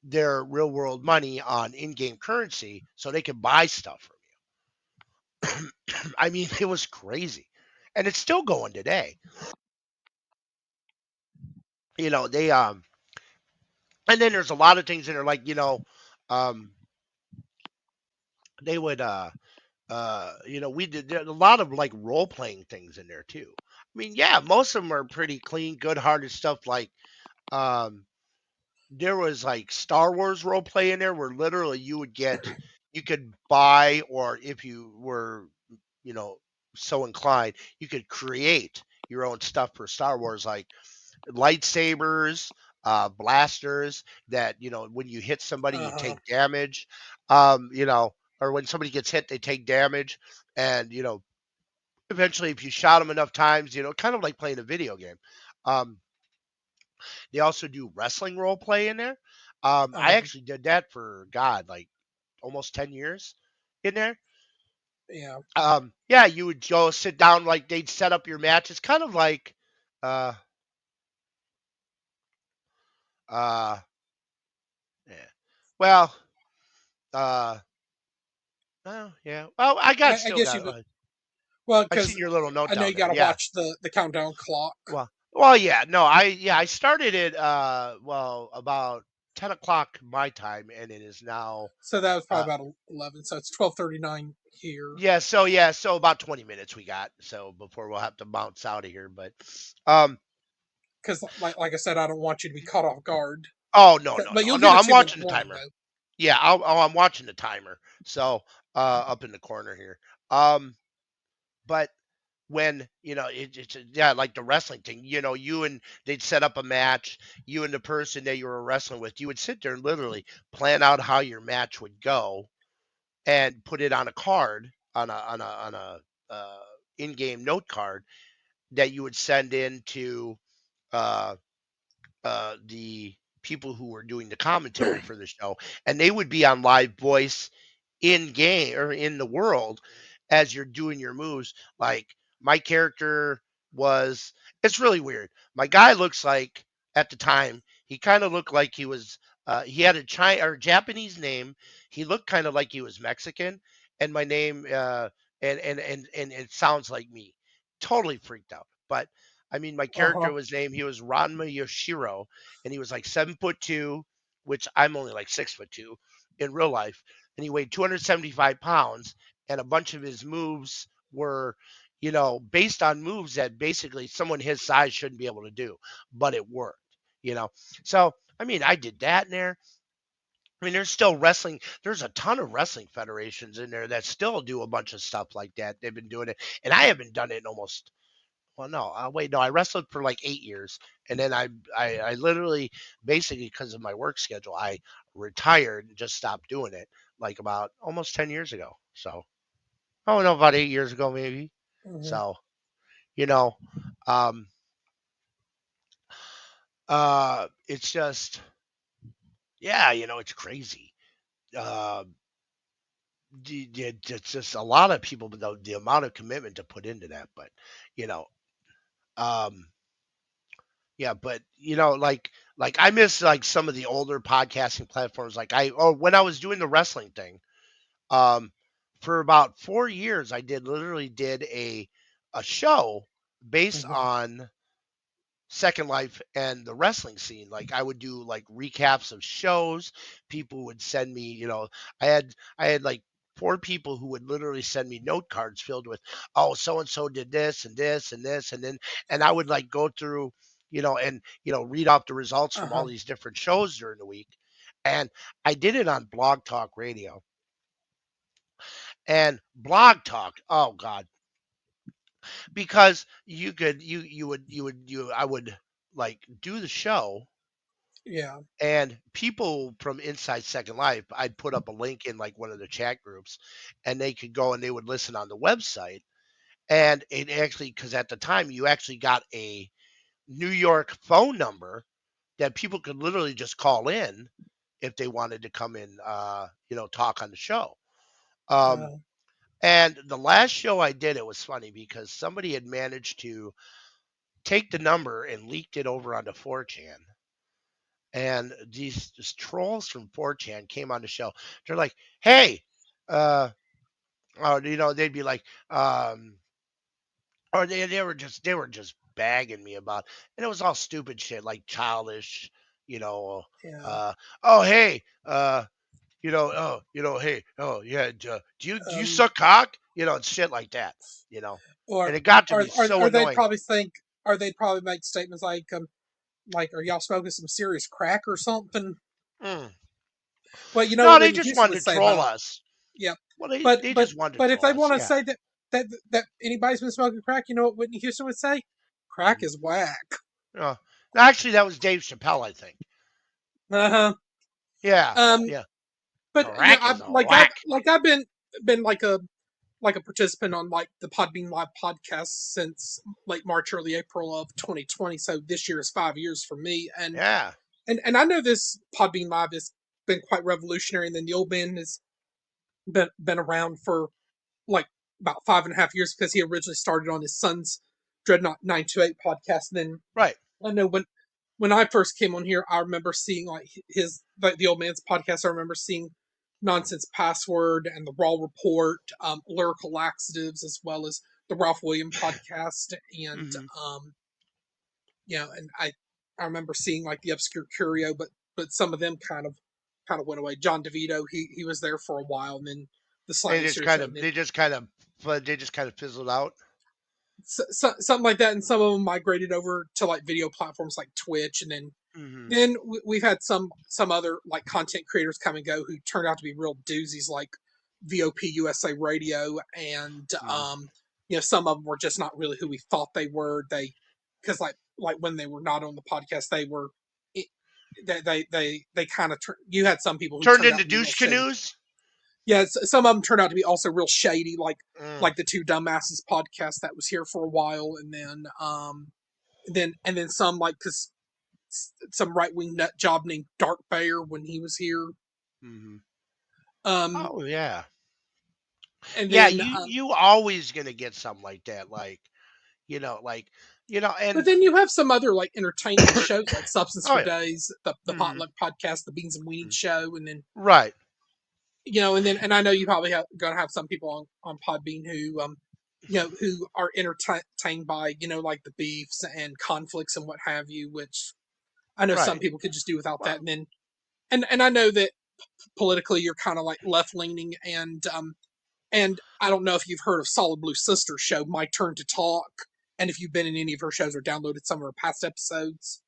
their real world money on in-game currency so they could buy stuff from you. I mean, it was crazy. And it's still going today. They and then there's a lot of things that are like, um they would we did there a lot of like role playing things in there too. I mean, yeah, most of them are pretty clean, good hearted stuff. Like, um, there was like Star Wars role play in there where literally you could buy, or if you were, you know, so inclined, you could create your own stuff for Star Wars, like lightsabers, blasters that, when you hit somebody, you Uh-huh. take damage. Or when somebody gets hit, they take damage. And, eventually, if you shot them enough times, kind of like playing a video game. Um, they also do wrestling role play in there. I Uh-huh. actually did that for God, like almost 10 years in there. Yeah. Yeah, you would go sit down, like they'd set up your match. It's kind of like, uh, uh, yeah. Well, uh, well, yeah. Well, I got I still guess got. you well I seen because your little note I know down you there. got to Yeah. watch the countdown clock. Well, yeah. No, I started it. About 10 o'clock my time, and it is now. So that was Uh, probably about 11. So it's 12:39 here. so about 20 minutes we got. So before we'll have to bounce out of here, but um. Because like I said, I don't want you to be caught off guard. Oh, no, no, But no, you'll no. get a I'm 2 minute watching the warning timer. though. Yeah, I'm watching the timer. So up in the corner here. But when it's yeah, like the wrestling thing, you and they'd set up a match, you and the person that you were wrestling with, you would sit there and literally plan out how your match would go and put it on a card, on a in-game note card that you would send in to uh the people who were doing the commentary for the show, and they would be on live voice in game or in the world as you're doing your moves. Like my character was, it's really weird. My guy looks like, at the time, he kind of looked like he had a China or Japanese name. He looked kind of like he was Mexican, and my name and it sounds like me. Totally freaked out. But I mean, my Uh huh. character was named. He was Ranma Yoshiro, and he was like 7'2", which I'm only like 6'2" in real life, and he weighed 275 pounds, and a bunch of his moves were, based on moves that basically someone his size shouldn't be able to do, but it worked, you know. So I mean, I did that in there. I mean, there's still wrestling. There's a ton of wrestling federations in there that still do a bunch of stuff like that. They've been doing it, and I haven't done it in almost. Well, no, wait, no, I wrestled for like 8 years, and then I literally, basically, because of my work schedule, I retired and just stopped doing it like about almost 10 years ago. So, oh no, about 8 years ago maybe. Hmm. So, you know, um, it's just, yeah, it's crazy. Uh, it's just a lot of people, but the amount of commitment to put into that, but you know, um, yeah, but like I miss like some of the older podcasting platforms. Like when I was doing the wrestling thing, um, for about 4 years, I literally did a show based Hmm. on Second Life and the wrestling scene. Like I would do like recaps of shows. People would send me, I had like four people who would literally send me note cards filled with, oh, so and so did this and this and this, and then I would like go through, and read off the results from all Uh-huh. these different shows during the week. And I did it on Blog Talk Radio. And Blog Talk, oh God, because you could you I would like do the show, Yeah. and people from inside Second Life, I'd put up a link in like one of the chat groups, and they could go and they would listen on the website. And it actually, because at the time you actually got a New York phone number that people could literally just call in if they wanted to come in, talk on the show. Um, Uh, and the last show I did, it was funny because somebody had managed to take the number and leaked it over onto 4chan. And these just trolls from 4chan came on the show. They're like, "Hey, uh, they'd be like, or they were just bagging me about, and it was all stupid shit like childish, you know, yeah. uh, oh hey, hey, oh yeah, do you Um, suck cock, and shit like that, and or it got to or be or so or they'd annoying. probably think, or they'd probably make statements like, are y'all smoking some serious crack or something? Mm. Well, you know No, what they Whitney just Houston wanted would to say troll about, us. yeah. Well, they But they but just wanted to but if troll they us, want to yeah. say that anybody's been smoking crack, you know what Whitney Houston would say? Crack Mm. is whack. Uh, Actually, that was Dave Chappelle, I think. Uh-huh. Yeah, Um, yeah. but Crack is a whack. I've been like a participant on like the Podbean Live podcast since late March, early April of 2020. So this year is 5 years for me, Yeah. and I know this Podbean Live has been quite revolutionary, and then the old man has been around for like about 5.5 years because he originally started on his son's Dreadnought 928 podcast. And then Right. I know when I first came on here, I remember seeing like his like the old man's podcast. I remember seeing Nonsense Password and the Raw Report, Lyrical Laxatives, as well as the Ralph William podcast, and Hmm. um, and I remember seeing like the Obscure Curio, but some of them kind of went away. John DeVito, he was there for a while, and then the They Slightly just Serious kind Show, and of, then fizzled out. something like that. And some of them migrated over to like video platforms like Twitch, and then Hmm. then we've had some other like content creators come and go who turned out to be real doozies, like VOP USA Radio, and Hmm. some of them were just not really who we thought they were. They because like when they were not on the podcast, they were they kind of you had some people who Turned turned out into to be real douche shady. canoes. Yeah, some of them turned out to be also real shady, Mm. like the Two Dumbasses podcast that was here for a while, and then some like because some right wing nut job named Dark Bear when he was here. Hmm. Um, Oh yeah, and yeah. then You always gonna get something like that, like but and then you have some other like entertainment shows like Substance oh for yeah. Days, the Hmm. Potluck podcast, the Beans and Weenies show, and then Right. and I know you probably gonna have some people on Podbean who are entertained by like the beefs and conflicts and what have you, which I know some Right. people could just do without that. Well, And then and I know that politically you're kind of like left leaning, and I don't know if you've heard of Solid Blue Sister's show, My Turn to Talk, and if you've been in any of her shows or downloaded some of her past episodes.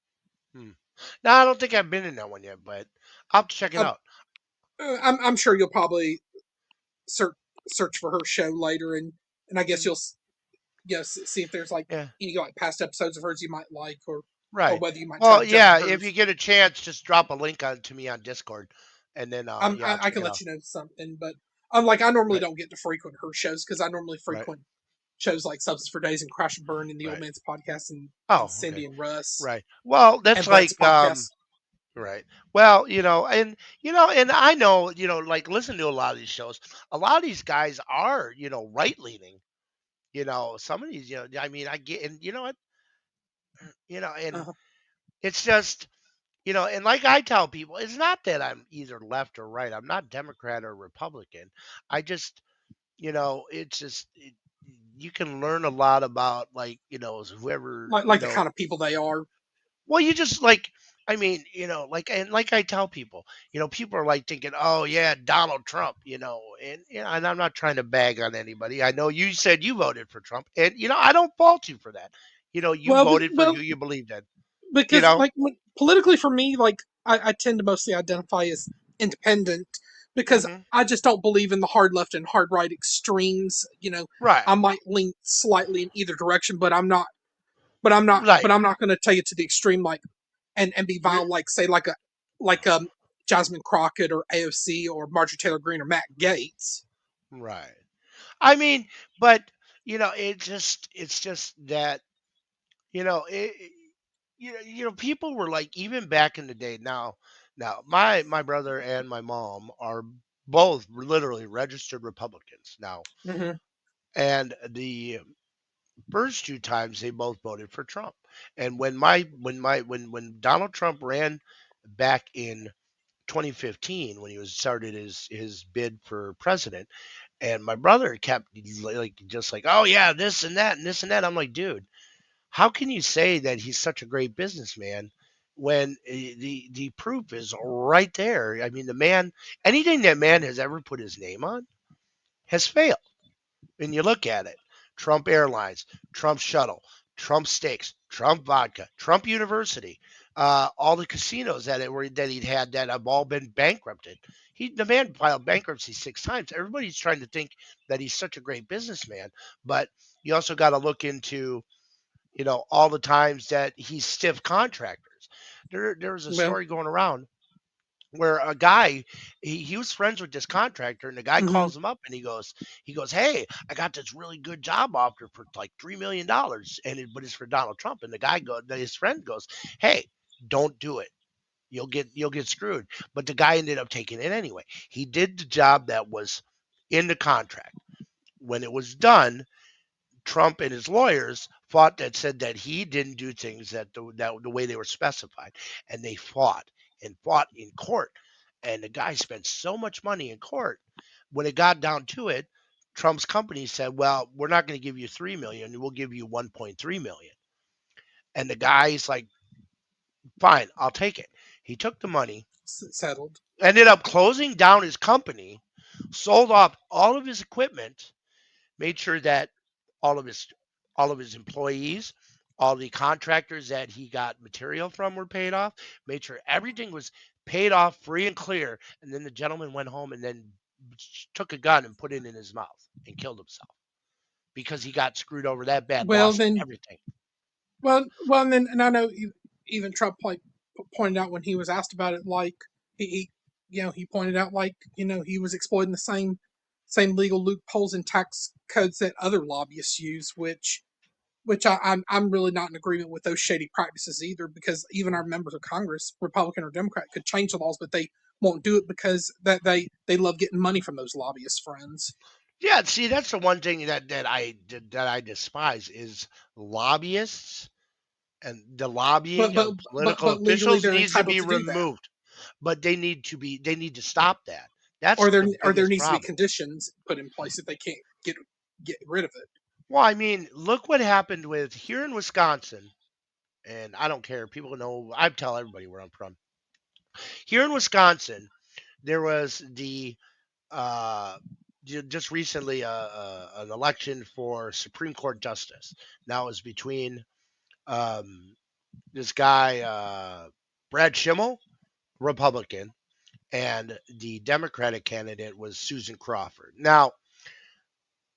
hmm. No, I don't think I've been in that one yet, but I'll have to check it Um, out. I'm sure you'll probably search search for her show later, and I guess Mm. see if there's like Yeah. any like past episodes of hers you might like, or Right. whether you might try Well, to jump to yeah. If you hers. get a chance, just drop a link on to me on Discord, and then yeah, I'll I check can it let out. you know something, but like I normally Right. don't get to frequent her shows because I normally Right. frequent shows like Substance for Days and Crash and Burn and the Old Right. Man's Podcast and Oh, okay. Cindy and Russ Right. Well, and that's Brett's like podcast. right. Well, and I know, like listen to a lot of these shows. A lot of these guys are, right leaning. Some of these, I mean, I get, and you know what, and Uh, it's just, and like I tell people, it's not that I'm either left or right. I'm not Democrat or Republican. I just, it's just, you can learn a lot about like, whoever, like the kind of people they are. well, you just like, I mean, and like I tell people, people are like thinking, oh yeah, Donald Trump, and I'm not trying to bag on anybody. I know you said you voted for Trump, and I don't fault you for that. You Well, voted for well, who you believed in. You because know, like politically for me, like I tend to mostly identify as independent because hmm I just don't believe in the hard left and hard right extremes. right, I might lean slightly in either direction, but right. I'm not going to take it to the extreme like and be You're vile like say like Jasmine Crockett or AOC or Marjorie Taylor Greene or Matt Gates. right. I mean, but it's just that it, people were like even back in the day. Now my brother and my mom are both literally registered Republicans now, Hmm. and the first two times they both voted for Trump. And when Donald Trump ran back in 2015 when he was started his bid for president, and my brother kept like just like, oh yeah, this and that and this and that. I'm like, dude, how can you say that he's such a great businessman when the proof is right there? I mean, the man, anything that man has ever put his name on has failed. And you look at it: Trump Airlines, Trump Shuttle, Trump Steaks, Trump Vodka, Trump University, all the casinos that he'd had that have all been bankrupted. The man filed bankruptcy 6 times. Everybody's trying to think that he's such a great businessman, but you also got to look into all the times that he stiff contractors. There was a Well, story going around where a guy he was friends with this contractor, and the guy hmm calls him up and he goes, hey, I got this really good job offer for like $3 million, but it's for Donald Trump. And the guy his friend goes, hey, don't do it. You'll get screwed. But the guy ended up taking it anyway. He did the job that was in the contract. When it was done, Trump and his lawyers fought that said that he didn't do things the way they were specified, and they fought and fought in court, and the guy spent so much money in court. When it got down to it, Trump's company said, "Well, we're not going to give you 3 million; we'll give you 1.3 million." And the guy's like, "Fine, I'll take it." He took the money, settled. ended up closing down his company, sold off all of his equipment, made sure that all of his all of his employees, all the contractors that he got material from were paid off, made sure everything was paid off free and clear, and then the gentleman went home and then took a gun and put it in his mouth and killed himself because he got screwed over that bad, Well lost then, everything. and then, and I know even Trump like pointed out when he was asked about it, like he he pointed out like he was exploiting the same legal loopholes and tax codes that other lobbyists use, which I'm really not in agreement with those shady practices either, because even our members of Congress, Republican or Democrat, could change the laws, but they won't do it because they love getting money from those lobbyist friends. Yeah, see, that's the one thing that I despise is lobbyists, and the But lobbying but of political legally officials they're needs to entitled be to do that, removed. But they need to stop that. That's the or there biggest needs to be problem. conditions put in place that they can't get rid of it. Well, I mean, look what happened with here in Wisconsin, and I don't care. People know. I tell everybody where I'm from. Here in Wisconsin, there was uh, just recently an election for Supreme Court justice. Now it's between um, this guy Brad Schimmel, Republican, and the Democratic candidate was Susan Crawford. Now,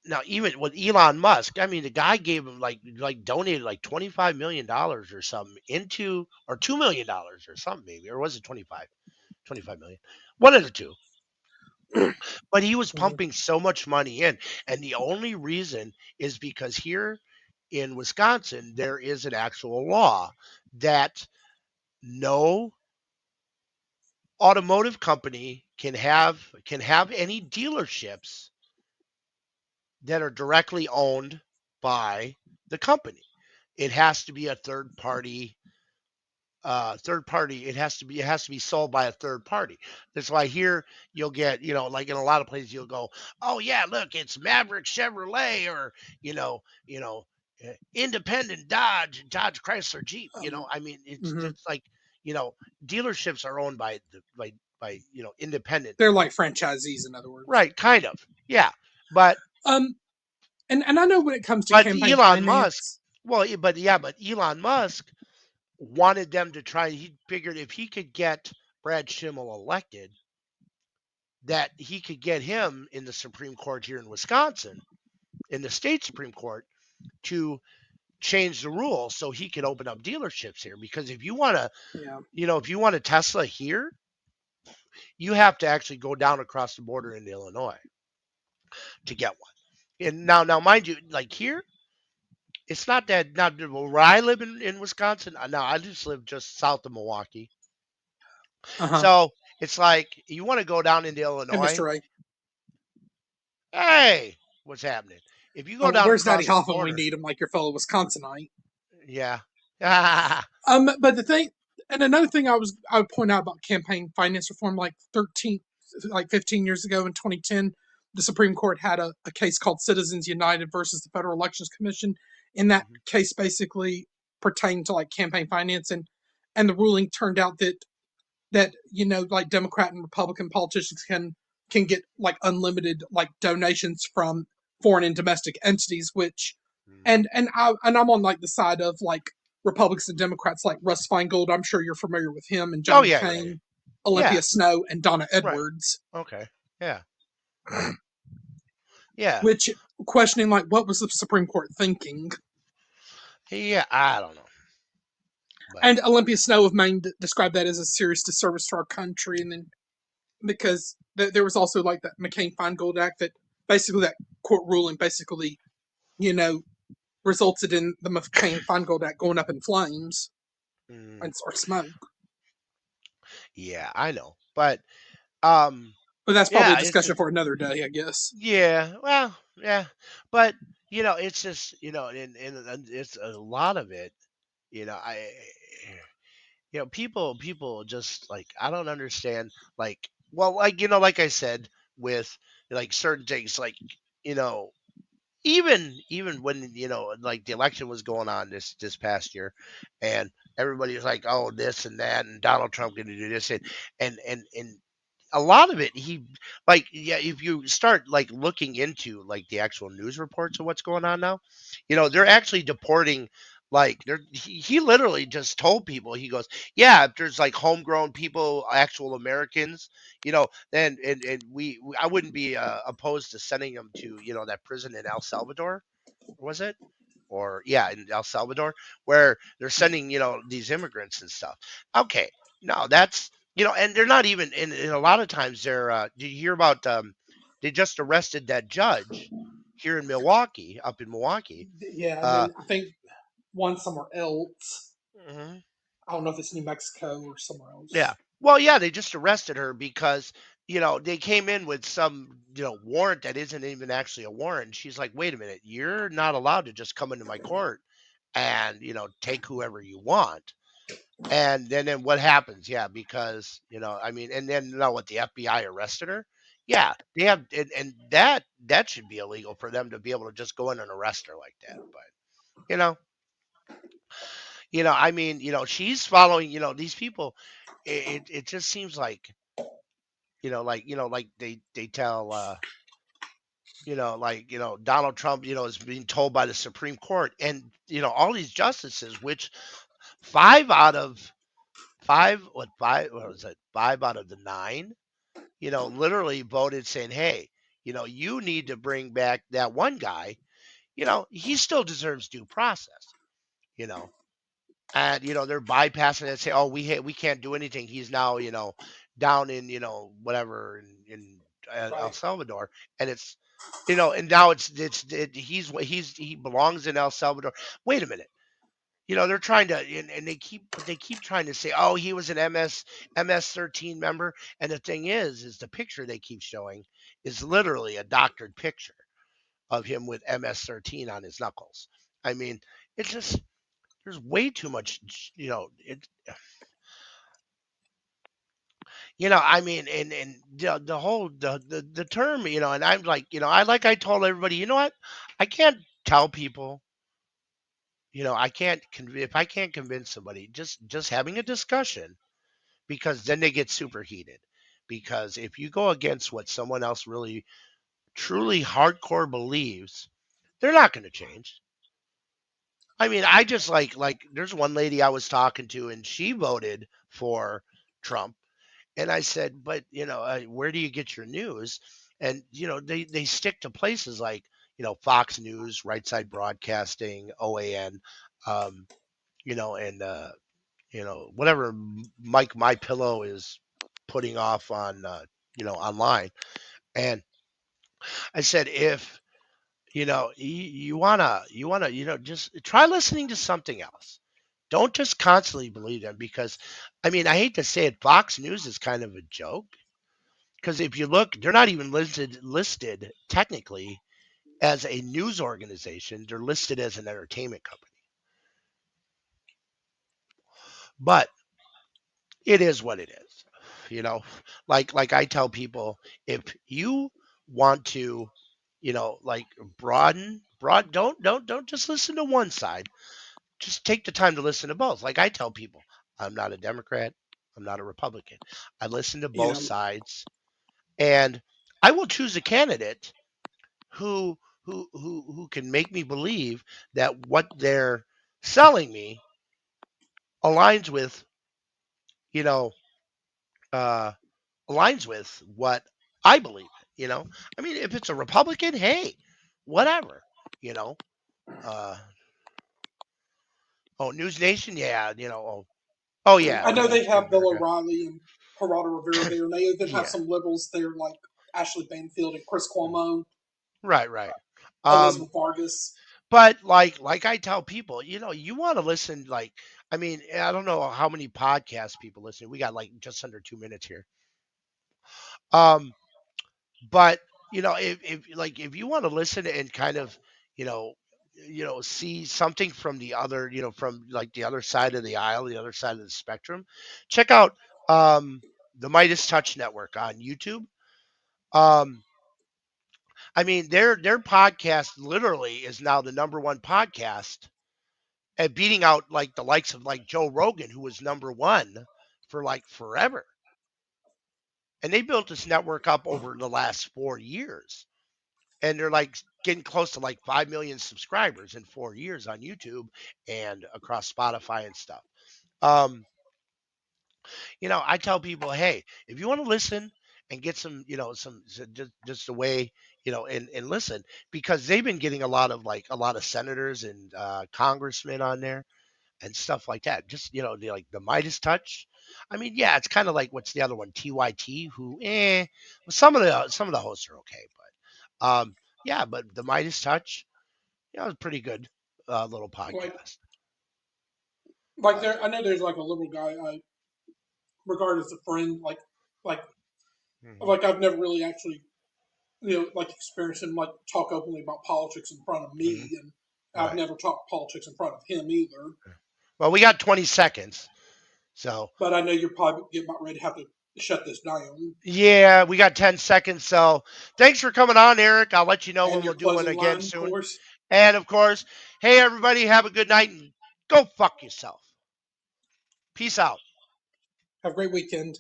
now even with Elon Musk, I mean, the guy gave him like donated like $25 million or something into, or $2 million or something maybe, or was it 25 million, one of the two. But he was Mhm. pumping so much money in, and the only reason is because here in Wisconsin there is an actual law that no automotive company can have any dealerships that are directly owned by the company. It has to be a third party. It has to be sold by a third party. That's why here you'll get, like in a lot of places you'll go, oh yeah, look, it's Maverick Chevrolet, or you know you know independent Dodge Chrysler Jeep. Um, I mean, it's mhm. it's like, you know dealerships are owned by independent. They're like franchisees, in other words. Right, kind of. Yeah. But Um, and I know when it comes to but campaign Elon Musk, finance, but Elon Musk wanted them to try. He figured if he could get Brad Schimmel elected, that he could get him in the Supreme Court here in Wisconsin, in the state Supreme Court, to change the rules so he could open up dealerships here. Because yeah, if you want a Tesla here, you have to actually go down across the border into Illinois to get one. And now, mind you, like here, it's not where I live in Wisconsin. Now I just live just south of Milwaukee, uh-huh. so it's like you want to go down into Hey, Illinois. Mr. Ray. Hey, what's happening? If you go Oh, down where's Daddy across the Hoffman? We border, need him, like your fellow Wisconsinite. yeah, But the thing, and another thing I would point out about campaign finance reform, like 15 years ago in 2010, the Supreme Court had a case called Citizens United versus the Federal Elections Commission. In that Mhm. case, basically pertained to like campaign finance, and the ruling turned out that like Democrat and Republican politicians can get like unlimited like donations from foreign and domestic entities, which Mm. and I'm on like the side of like Republicans and Democrats like Russ Feingold. I'm sure you're familiar with him, and Oh John yeah, yeah, yeah, McCain, yeah. Olympia Snowe, and Donna Right. Edwards, Okay. Yeah. Yeah. which questioning like what was the Supreme Court thinking. Yeah. I don't know, but And Olympia Snowe of Maine described that as a serious disservice to our country, and then because there was also like that McCain Feingold Act that basically that court ruling basically you know resulted in the McCain Feingold Act going up in flames mm, and or smoke. yeah, I know, but um, But that's probably a yeah, it's discussion just for another day, I guess. yeah. Well, yeah, but it's just and it's a lot of it. I people just like, I don't understand, like, well, like, like I said, with like certain things, like, you know even when, like the election was going on this past year, and everybody was like, oh, this and that, and Donald Trump going to do this, and a lot of it, like, yeah, if you start like looking into like the actual news reports of what's going on now, they're actually deporting, like, he literally just told people, he goes, yeah, if there's like homegrown people, actual Americans, then and I wouldn't be opposed to sending them to, that prison in El Salvador, was it? Or yeah, in El Salvador, where they're sending, these immigrants and stuff. Okay, no, that's, and they're not even, and a lot of times they're. Did you hear about? They just arrested that judge here in Milwaukee, up in Milwaukee. Yeah, and Uh, then I think one somewhere else. mhm. I don't know if it's New Mexico or somewhere Yeah. else. Well, yeah, they just arrested her because, they came in with some, warrant that isn't even actually a warrant. She's like, wait a minute, you're not allowed to just come into my court and, take whoever you want. And then what happens? Yeah, because, I mean, and then what, the FBI arrested her? Yeah, they have, and that should be illegal for them to be able to just go in and arrest her like that. But, I mean, she's following, these people. It just seems like, like they tell, like, Donald Trump, is being told by the Supreme Court, and all these justices, which five out of five, what was it, 5 out of the 9, literally voted saying, hey, you need to bring back that one guy. He still deserves due process. You know, and they're bypassing it and say, "Oh, we can't do anything. He's now down in whatever in El Right. Salvador," and it's and now he belongs in El Salvador. Wait a minute. They're trying to, and they keep trying to say, "Oh, he was an MS-13 member," and the thing is the picture they keep showing is literally a doctored picture of him with MS-13 on his knuckles. I mean, it's just there's way too much, I mean, and the whole the term, and I'm like, I told everybody, you know what, I can't tell people, I can't if I can't convince somebody, just having a discussion, because then they get superheated. Because if you go against what someone else really truly hardcore believes, they're not going to change. I mean, I just like there's one lady I was talking to, and she voted for Trump. And I said, but where do you get your news? And they stick to places like Fox News, Right Side Broadcasting, OAN, um, and whatever Mike My Pillow is putting off on online. And I said, if you wanna just try listening to something else. Don't just constantly believe them, because I mean, I hate to say it, Fox News is kind of a joke. Because if you look, they're not even listed technically as a news organization. They're listed as an entertainment company. But it is what it is. You know, like I tell people, if you want to, like broad don't just listen to one side. Just take the time to listen to both. Like I tell people, I'm not a Democrat, I'm not a Republican. I listen to You both know, sides, and I will choose a candidate who who can make me believe that what they're selling me aligns with, you know, uh, aligns with what I believe. I mean, if it's a Republican, hey, whatever. You know, uh, oh, News Nation, yeah, oh yeah, I know Good they Morning have Bill America, O'Reilly and Geraldo Rivera there, and they even have yeah, some liberals there like Ashley Banfield and Chris Cuomo, right, right. Um, Elizabeth Vargas. but like I tell people, you want to listen. Like, I mean, I don't know how many podcasts people listen. We got like just under 2 minutes here. Um, but if you want to listen and kind of you know see something from the other, from like the other side of the aisle, the other side of the spectrum, check out the Midas Touch Network on YouTube. um I mean, their podcast literally is now the number one podcast, and beating out like the likes of like Joe Rogan, who was number one for like forever. And they built this network up over the last 4 years, and they're like getting close to like 5 million subscribers in 4 years on YouTube and across Spotify and stuff. Um, I tell people, hey, if you want to listen and get some, just a way, and listen, because they've been getting a lot of senators and congressmen on there and stuff like that. Just the Midas Touch. I mean, yeah, it's kind of like, what's the other one, TYT, who some of the hosts are okay, but yeah, but the Midas Touch, it's a pretty good little Like podcast. But there, I know there's like a liberal guy I regard as a friend. Like mhm, like I've never really actually like experienced him like talk openly about politics in front of mhm, me, and I've right. never talked politics in front of him either. Well, we got 20 seconds, so But I know you're probably getting about ready to have to shut this down. yeah, we got 10 seconds. So thanks for coming on, Eric. I'll let you know And when your we'll do one closing again line, of soon. course. And of course, hey everybody, have a good night and go fuck yourself. Peace out. Have a great weekend.